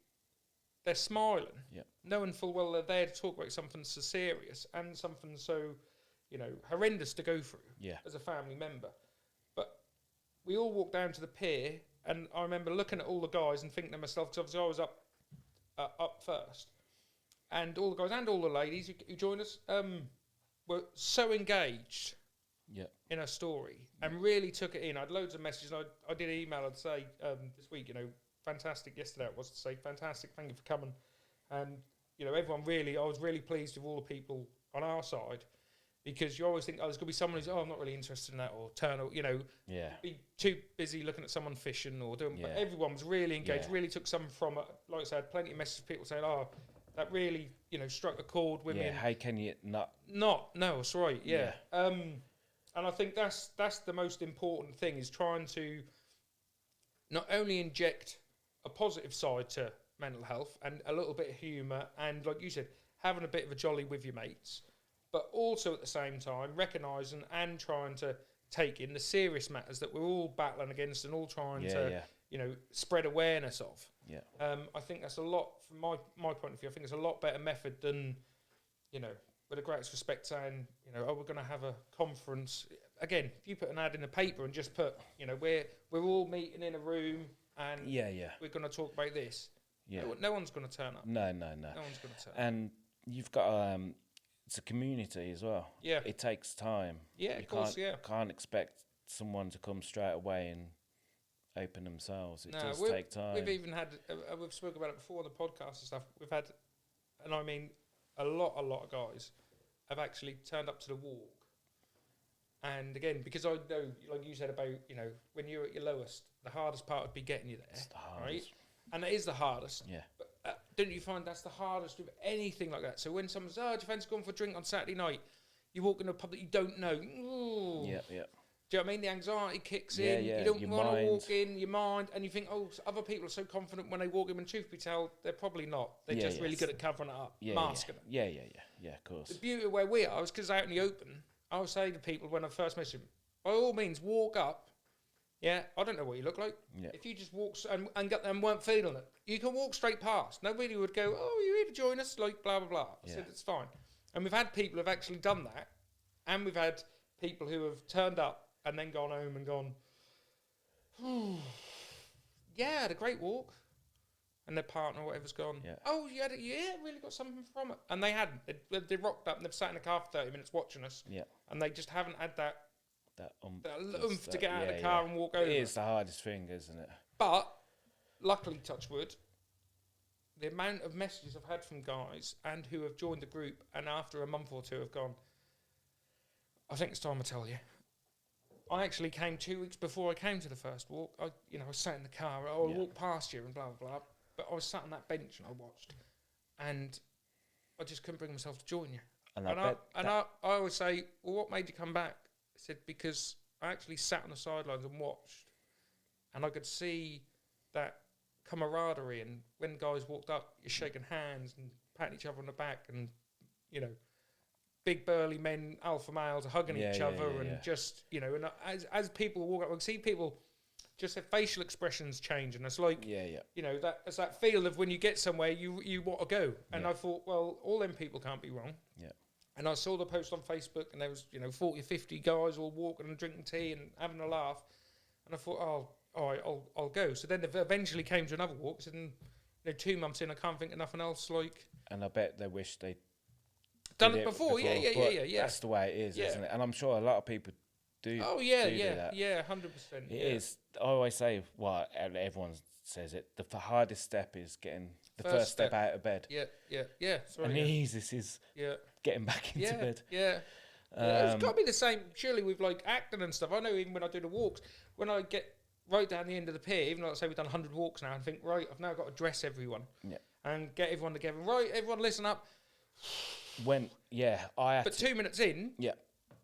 they're smiling, knowing full well they're there to talk about something so serious and something so, horrendous to go through as a family member. But we all walked down to the pier, and I remember looking at all the guys and thinking to myself, because obviously I was up first, and all the guys and all the ladies who joined us were so engaged in her story and really took it in. I had loads of messages. I did email her to say this week, fantastic. Yesterday it was to say, fantastic, thank you for coming. And, everyone really, I was really pleased with all the people on our side, because you always think, there's going to be someone who's, I'm not really interested in that, or be too busy looking at someone fishing or doing, but everyone was really engaged, really took something from it. Like I said, plenty of messages, people saying, that really, struck a chord with me. Yeah, how can you not? No, that's right, and I think that's the most important thing, is trying to not only inject a positive side to mental health and a little bit of humour and, like you said, having a bit of a jolly with your mates, but also at the same time recognising and trying to taking the serious matters that we're all battling against and all trying to, spread awareness of. Yeah. I think that's a lot, from my point of view, I think it's a lot better method than, with the greatest respect, saying, we're going to have a conference. Again, if you put an ad in the paper and just put, we're all meeting in a room and we're going to talk about this. Yeah. No one's going to turn up. No. No one's going to turn up. And you've got it's a community as well. Yeah. It takes time. Yeah, of course, Can't expect someone to come straight away and open themselves. It does take time. We've even had, we've spoken about it before on the podcast and stuff. We've had, and I mean, a lot of guys have actually turned up to the walk. And again, because I know, like you said about, when you're at your lowest, the hardest part would be getting you there. It's the hardest. Right? And it is the hardest. Yeah. But don't you find that's the hardest with anything like that? So when someone says, do you fancy going for a drink on Saturday night? You walk into a pub that you don't know. Ooh. Yeah. Do you know what I mean? The anxiety kicks in. You don't want to walk in, your mind, and you think, other people are so confident when they walk in, and truth be told, they're probably not. They're just really good at covering it up, masking it. Yeah, of course. The beauty of where we are is because out in the open, I would say to people when I first met them, by all means, walk up. Yeah, I don't know what you look like. Yeah. If you just walk and weren't feeling it, you can walk straight past. Nobody would go, you're here to join us, like blah, blah, blah. I said, it's fine. And we've had people who've actually done that, and we've had people who have turned up and then gone home and gone, I had a great walk. And their partner or whatever's gone, you had it, really got something from it. And they hadn't. They rocked up and they've sat in the car for 30 minutes watching us. Yeah. And they just haven't had that oomph to get out of the car and walk over. It is the hardest thing, isn't it? But, luckily, touch wood, the amount of messages I've had from guys and who have joined the group and after a month or two have gone, I think it's time I tell you. I actually came 2 weeks before I came to the first walk. I was sat in the car, I walked past you and blah, blah, blah. But I was sat on that bench and I watched. And I just couldn't bring myself to join you. And I always say, well, what made you come back? I said, because I actually sat on the sidelines and watched. And I could see that camaraderie. And when guys walked up, you're shaking hands and patting each other on the back. And, big burly men, alpha males are hugging each other. And just, and as people walk up, I can see people... just their facial expressions change, and it's like, it's that feel of when you get somewhere, you want to go. And I thought, well, all them people can't be wrong. Yeah. And I saw the post on Facebook, and there was 40 or 50 guys all walking and drinking tea and having a laugh. And I thought, all right, I'll go. So then they eventually came to another walk. So then, 2 months in, I can't think of nothing else. And I bet they wish they'd done it before. Yeah. That's the way it is, isn't it? And I'm sure a lot of people. Do 100%. It is. I always say, everyone says it. The hardest step is getting the first step out of bed. Yeah. Sorry, and the easiest is getting back into bed. Yeah. It's got to be the same. Surely with acting and stuff. I know even when I do the walks, when I get right down the end of the pier, even though I say we've done 100 walks now, and think, right, I've now got to dress everyone and get everyone together. Right, everyone, listen up. But 2 minutes in. Yeah.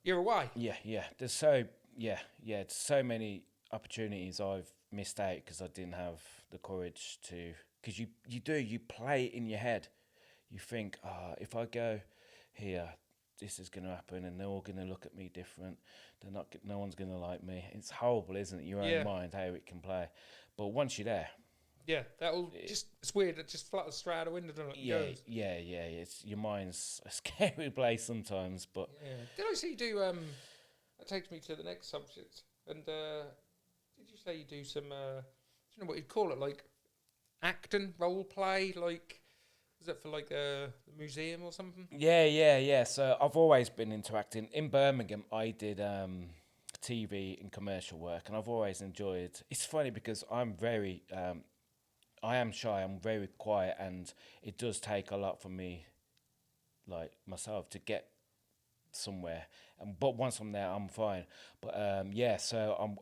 You're away. Yeah. There's so many opportunities I've missed out because I didn't have the courage to. Because you play it in your head. You think, if I go here, this is going to happen, and they're all going to look at me different. No one's going to like me. It's horrible, isn't it? Your own mind, how it can play. But once you're there. Yeah, it's weird. It just flutters straight out the window and it goes. Yeah. It's your mind's a scary place sometimes, but did I see you do? That takes me to the next subject. And did you say you do some? Do you know what you'd call it? Acting, role play, is that for a museum or something? Yeah. So I've always been into acting. In Birmingham, I did TV and commercial work, and I've always enjoyed. It's funny because I'm very. I am shy, I'm very quiet, and it does take a lot for me, myself, to get somewhere. But once I'm there, I'm fine. But so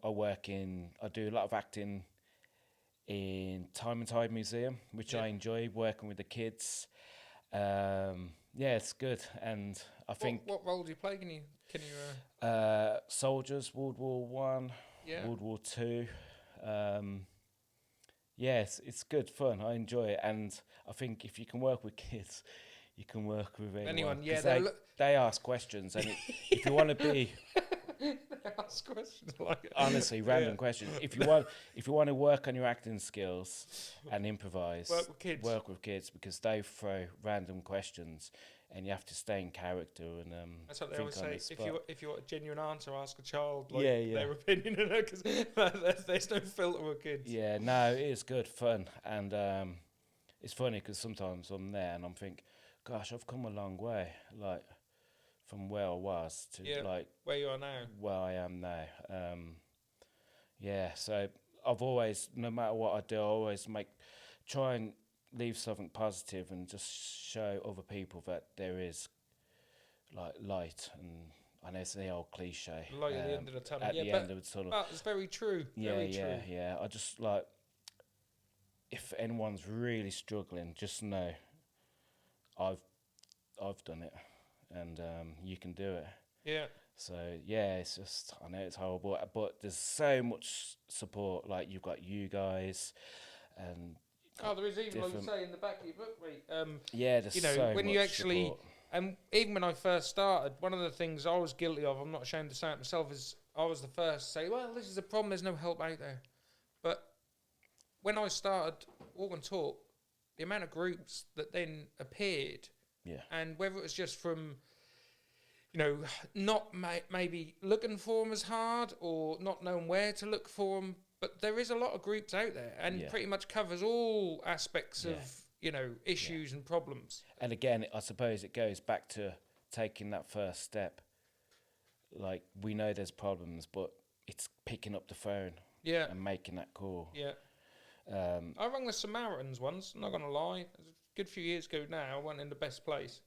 I do a lot of acting in Time and Tide Museum, which I enjoy, working with the kids. It's good, and I think... What role do you play? Can you soldiers, World War One, World War Two. It's good fun. I enjoy it, and I think if you can work with kids, you can work with anyone. Yeah, they ask questions, and if you want to be Ask questions like honestly, random questions. If you want to work on your acting skills and improvise, work with kids, because they throw random questions, and you have to stay in character and that's what they think always say. If you want a genuine answer, ask a child. Their opinion, because there's no filter with kids. Yeah, no, it is good fun, and it's funny because sometimes I'm there and I'm think, gosh, I've come a long way, like from where I was to like where you are now, where I am now. So I've always, no matter what I do, I always try and leave something positive and just show other people that there is like light. And I know it's the old cliche, light at the end of the tunnel. At the end of the tunnel. That's very true. Very true. Yeah. I just like, if anyone's really struggling, just know I've done it, and you can do it. Yeah. So yeah, it's just, I know it's horrible, but there's so much support. Like you've got you guys, and there is, even like you say in the back of your book, mate. There's so when much you actually, support. and even when I first started, one of the things I was guilty of, I'm not ashamed to say it myself, is I was the first to say, well, this is a problem, there's no help out there. But when I started Walk and Talk, the amount of groups that then appeared, and whether it was just from, not maybe looking for them as hard or not knowing where to look for them, but there is a lot of groups out there, and pretty much covers all aspects of, issues and problems. And again, I suppose it goes back to taking that first step. Like, we know there's problems, but it's picking up the phone and making that call. Yeah. I rang the Samaritans once, I'm not going to lie. It was a good few years ago now. I went in the best place.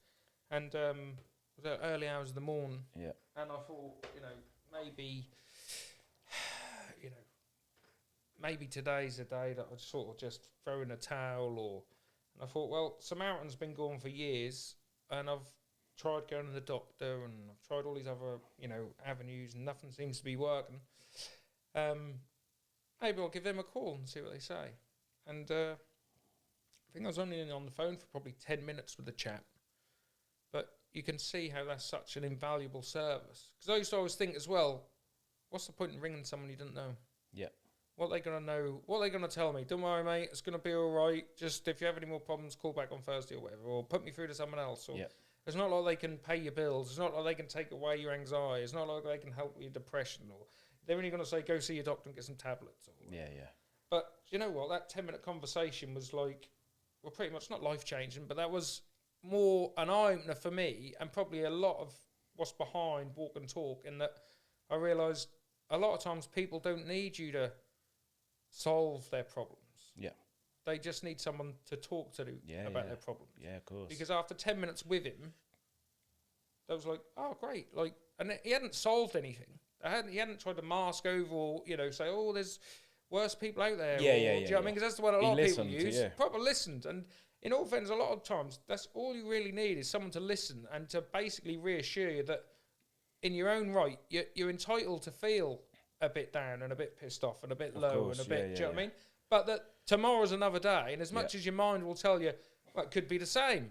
And it was at early hours of the morning. Yeah. And I thought, maybe today's a day that I'd sort of just throw in a towel. And I thought, well, Samaritan's been gone for years, and I've tried going to the doctor, and I've tried all these other, avenues, and nothing seems to be working. Maybe I'll give them a call and see what they say. And I think I was only on the phone for probably 10 minutes with the chap. But you can see how that's such an invaluable service. Because I used to always think as well, what's the point in ringing someone you didn't know? Yeah. What are they going to know? What are they going to tell me? Don't worry, mate. It's going to be all right. Just if you have any more problems, call back on Thursday or whatever. Or put me through to someone else. Or it's not like they can pay your bills. It's not like they can take away your anxiety. It's not like they can help with your depression. Or they're only going to say, go see your doctor and get some tablets. Yeah. But you know what? That 10-minute conversation was like, well, pretty much not life-changing, but that was more an eye-opener for me, and probably a lot of what's behind Walk and Talk, in that I realised a lot of times people don't need you to solve their problems. Yeah. They just need someone to talk to about their problems. Yeah, of course. Because after 10 minutes with him, I was like, oh, great. And he hadn't solved anything. He hadn't tried to mask over or, say, oh, there's worse people out there. Do you know what I mean? Because that's the one a lot of people use. Proper listened. And in all fairness, a lot of times, that's all you really need is someone to listen and to basically reassure you that in your own right, you're entitled to feel a bit down and a bit pissed off and a bit low and a bit, do you know what I mean? But that tomorrow's another day, and as much as your mind will tell you, well, it could be the same.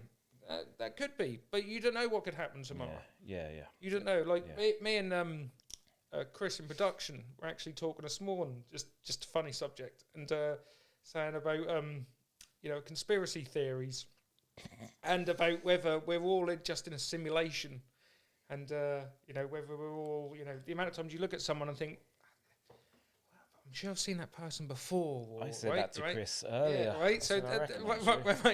That could be, but you don't know what could happen tomorrow. Yeah. You don't know. Me and Chris in production were actually talking this morning, just a funny subject, and saying about conspiracy theories and about whether we're all just in a simulation, and whether we're all, the amount of times you look at someone and think, I'm sure I've seen that person before. I said that to Chris earlier. Yeah, right. So,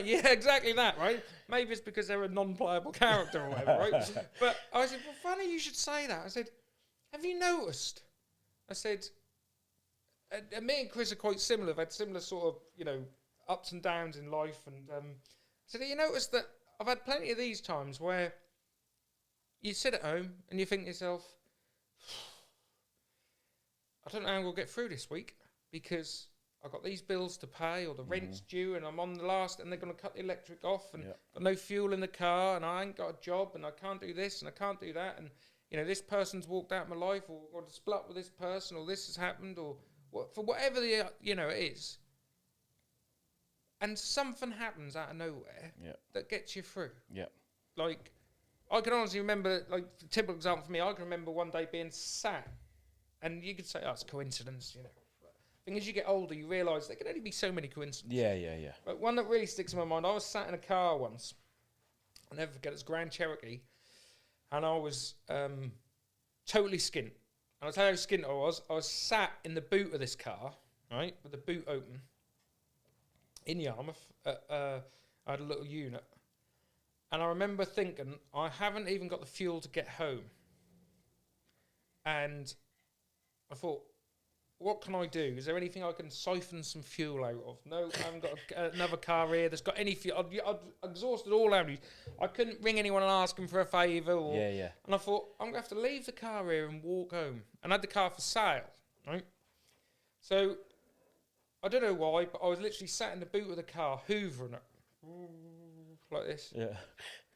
yeah, exactly that, right? Maybe it's because they're a non-playable character or whatever, right? But I said, well, funny you should say that. I said, have you noticed? I said, me and Chris are quite similar. We've had similar sort of, ups and downs in life. And I said, have you noticed that I've had plenty of these times where you sit at home and you think to yourself, I don't know how we'll get through this week because I've got these bills to pay, or the rent's due, and I'm on the last, and they're going to cut the electric off, and got no fuel in the car, and I ain't got a job, and I can't do this, and I can't do that, and this person's walked out of my life, or got to split up with this person, or this has happened, or for whatever it is, and something happens out of nowhere that gets you through. Yeah. Like, I can honestly remember, like, the typical example for me, I can remember one day being sat, and you could say, oh, it's coincidence, you know. Thing as you get older, you realise there can only be so many coincidences. Yeah. But one that really sticks in my mind, I was sat in a car once. I'll never forget, it was Grand Cherokee. And I was totally skint. And I'll tell you how skint I was. I was sat in the boot of this car, right, with the boot open, in Yarmouth. I had a little unit. And I remember thinking, I haven't even got the fuel to get home. And I thought, what can I do? Is there anything I can siphon some fuel out of? No, I haven't got another car here that's got any fuel. I'd exhausted all avenues. I couldn't ring anyone and ask them for a favour. Yeah. And I thought, I'm going to have to leave the car here and walk home. And I had the car for sale, right? So, I don't know why, but I was literally sat in the boot of the car, hoovering it. Like this. Yeah.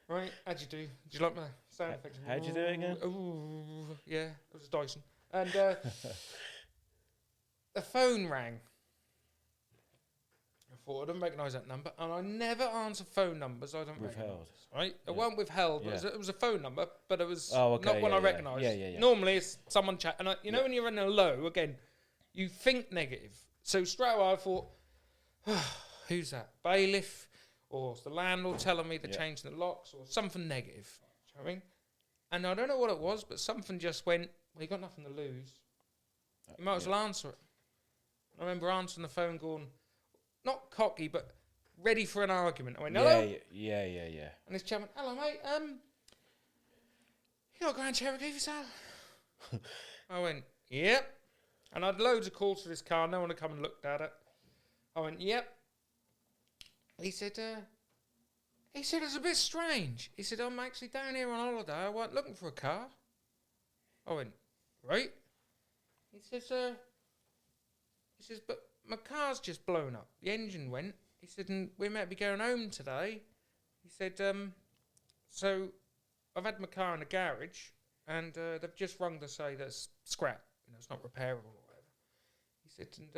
Right? How'd you do? Did you like my sound effects? How'd you do it again? Ooh, yeah, it was Dyson. And the phone rang. I thought, I don't recognise that number. And I never answer phone numbers I don't recognise. Right? It wasn't withheld. Yeah. It was a phone number, but it was okay, not one I recognised. Yeah. Normally it's someone chat. And you know when you're in a low, again, you think negative. So straight away I thought, who's that? Bailiff? Or the landlord telling me to change the locks? Or something negative. Do you know what I mean? And I don't know what it was, but something just went, well, you got nothing to lose. You might as well answer it. I remember answering the phone going, not cocky, but ready for an argument. I went, hello? Yeah. And this chap went, hello, mate. You got a Grand Cherokee for sale? I went, yep. And I had loads of calls for this car. No one had come and looked at it. I went, yep. He said, it's a bit strange. He said, I'm actually down here on holiday. I wasn't looking for a car. I went, right. He says, but my car's just blown up. The engine went. He said, and we might be going home today. He said, so I've had my car in the garage, and they've just rung to say that it's scrap. You know, it's not repairable or whatever. He said, and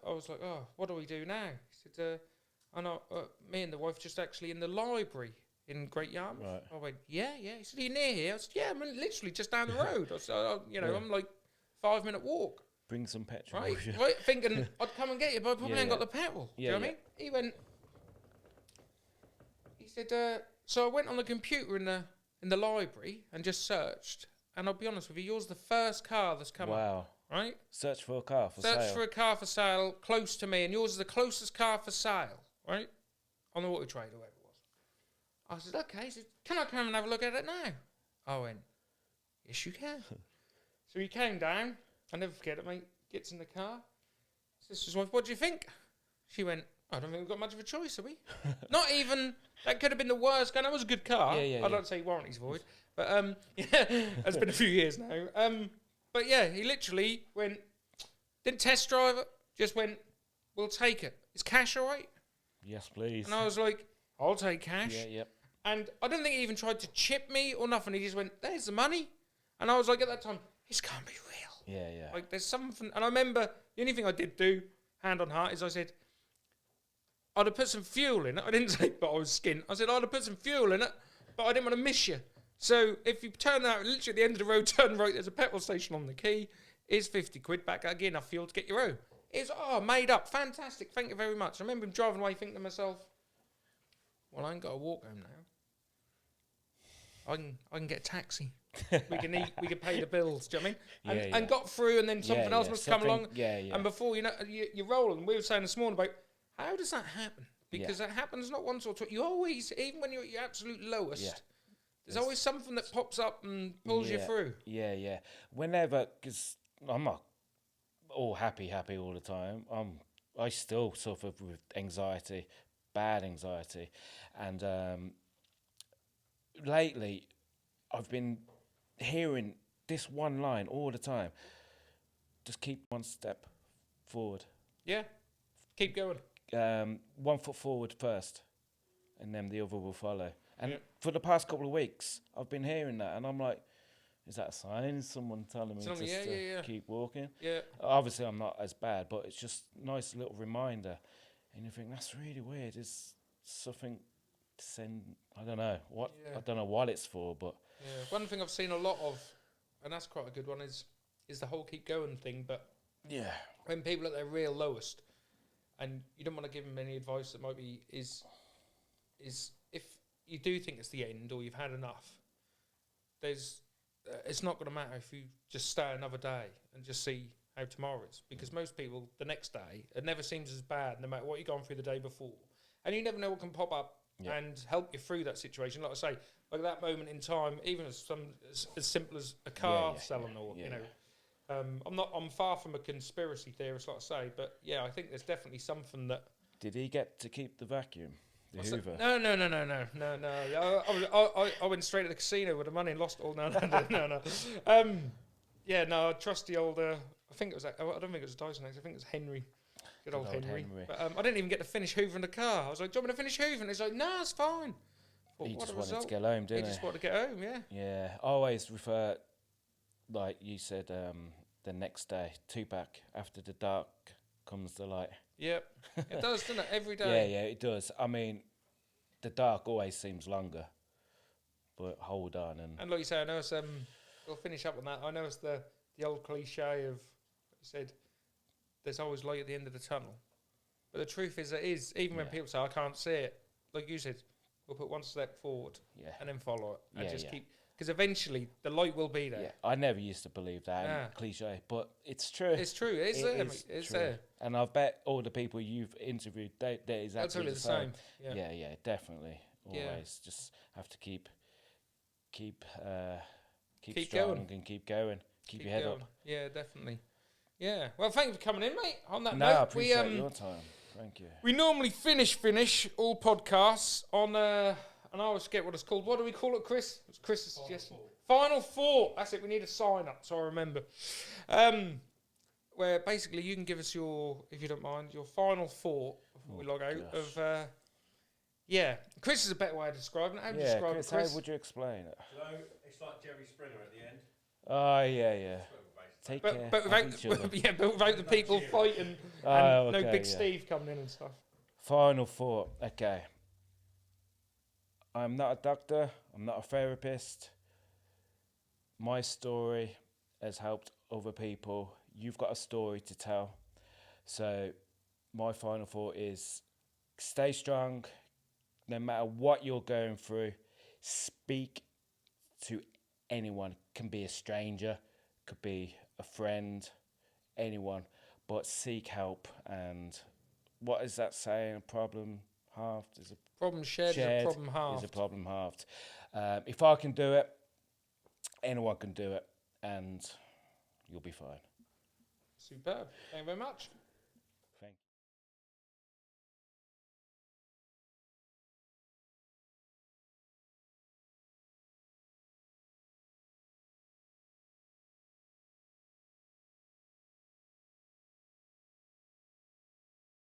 I was like, oh, what do we do now? He said, me and the wife just actually in the library in Great Yarmouth. Right. I went, yeah. He said, are you near here? I said, yeah, I'm literally just down the road. I said, I'm like 5-minute walk. Bring some petrol. Right, thinking I'd come and get you, but I probably ain't got the petrol. Do you know what I mean? He said, so I went on the computer in the library and just searched. And I'll be honest with you, yours the first car that's come up. Right? Search for a car for sale. Search for a car for sale close to me, and yours is the closest car for sale, right? On the Auto Trade or whatever it was. I said, okay. He said, can I come and have a look at it now? I went, yes, you can. So he came down. I never forget it, mate. Gets in the car. Says to his wife, what do you think? She went, I don't think we've got much of a choice, have we? Not even, that could have been the worst car. That was a good car. I'd like to say warranty's void. But, it's been a few years now. But, yeah, he literally went, didn't test drive it, just went, we'll take it. Is cash all right? Yes, please. And I was like, I'll take cash. Yeah, yep. And I don't think he even tried to chip me or nothing. He just went, there's the money. And I was like, at that time, this can't be real. Yeah. Like, there's something... And I remember, the only thing I did do, hand on heart, is I said, I'd have put some fuel in it. I didn't say, but I was skint. I said, I'd have put some fuel in it, but I didn't want to miss you. So, if you turn out, literally at the end of the road, turn right, there's a petrol station on the quay. Here's 50 quid back. Again, enough fuel to get your own. It was, made up. Fantastic. Thank you very much. I remember him driving away thinking to myself, well, I ain't got to walk home now. I can get a taxi. We can eat, we can pay the bills, do you know what I mean? And got through, and then something else must come along. And before you know, you're rolling. We were saying this morning about, how does that happen? Because that happens not once or twice. You always, even when you're at your absolute lowest, there's always something that pops up and pulls you through. Yeah. Whenever, because I'm not all happy all the time. I still suffer with anxiety, bad anxiety. And lately, I've been hearing this one line all the time. Just keep one step forward. Yeah, keep going. 1 foot forward first, and then the other will follow. And for the past couple of weeks, I've been hearing that, and I'm like, is that a sign? Is someone telling me to keep walking? Yeah. Obviously, I'm not as bad, but it's just a nice little reminder. And you think, that's really weird. Is something to send... I don't know what it's for, but... Yeah. One thing I've seen a lot of, and that's quite a good one, is the whole keep going thing. But Yeah. when people are at their real lowest, and you don't want to give them any advice that might be is if you do think it's the end or you've had enough, there's it's not going to matter if you just stay another day and just see how tomorrow is, because most people the next day it never seems as bad no matter what you've gone through the day before, and you never know what can pop up and help you through that situation. Like I say, like that moment in time, even as simple as a car selling or you know. I'm far from a conspiracy theorist, like I say, but yeah, I think there's definitely something that. Did he get to keep the vacuum? The Hoover? No. I went straight to the casino with the money and lost it all. No. Yeah, no, I trust the old. I think it was. I don't think it was Dyson. I think it was Henry. Good old Henry. But I didn't even get to finish hoovering the car. I was like, "Do you want me to finish hoovering?" He's like, "No, it's fine." He just wanted to get home, didn't he? He just wanted to get home, yeah. Yeah, I always refer, like you said, the next day, Tupac, after the dark comes the light. Yep, it does, doesn't it? Every day. Yeah, it does. I mean, the dark always seems longer, but hold on. And like you say, I know it's, we'll finish up on that. I know it's the old cliche of, you said, there's always light at the end of the tunnel. But the truth is, it is, even when people say, I can't see it, like you said, we'll put one step forward and then follow it and just keep... Because eventually, the light will be there. Yeah, I never used to believe that cliche, but it's true. It's true. It's there. It's there. And I bet all the people you've interviewed, they're exactly the same. Yeah, definitely. Always just have to keep strong going and keep going. Keep your head up. Yeah, definitely. Yeah. Well, thank you for coming in, mate. On that note, I appreciate your time. Thank you. We normally finish all podcasts on... and I always forget what it's called. What do we call it, Chris? It's Chris's suggestion. Final Thought. That's it. We need a sign up, so I remember. Where basically you can give us if you don't mind, your final thought before we log out of. Chris is a better way of describing it. How would you describe Chris, it, Chris? how would you explain it? It's like Jerry Springer at the end. Oh, yeah. Take care. But without the people fighting and no Big Steve coming in and stuff. Final thought. Okay. I'm not a doctor. I'm not a therapist. My story has helped other people. You've got a story to tell. So my final thought is stay strong. No matter what you're going through, speak to anyone. Can be a stranger, could be a friend, anyone. But seek help. And what is that saying? A problem halved is a problem shared is a problem halved. Is a problem halved. If I can do it, anyone can do it, and you'll be fine. Superb. Thank you very much.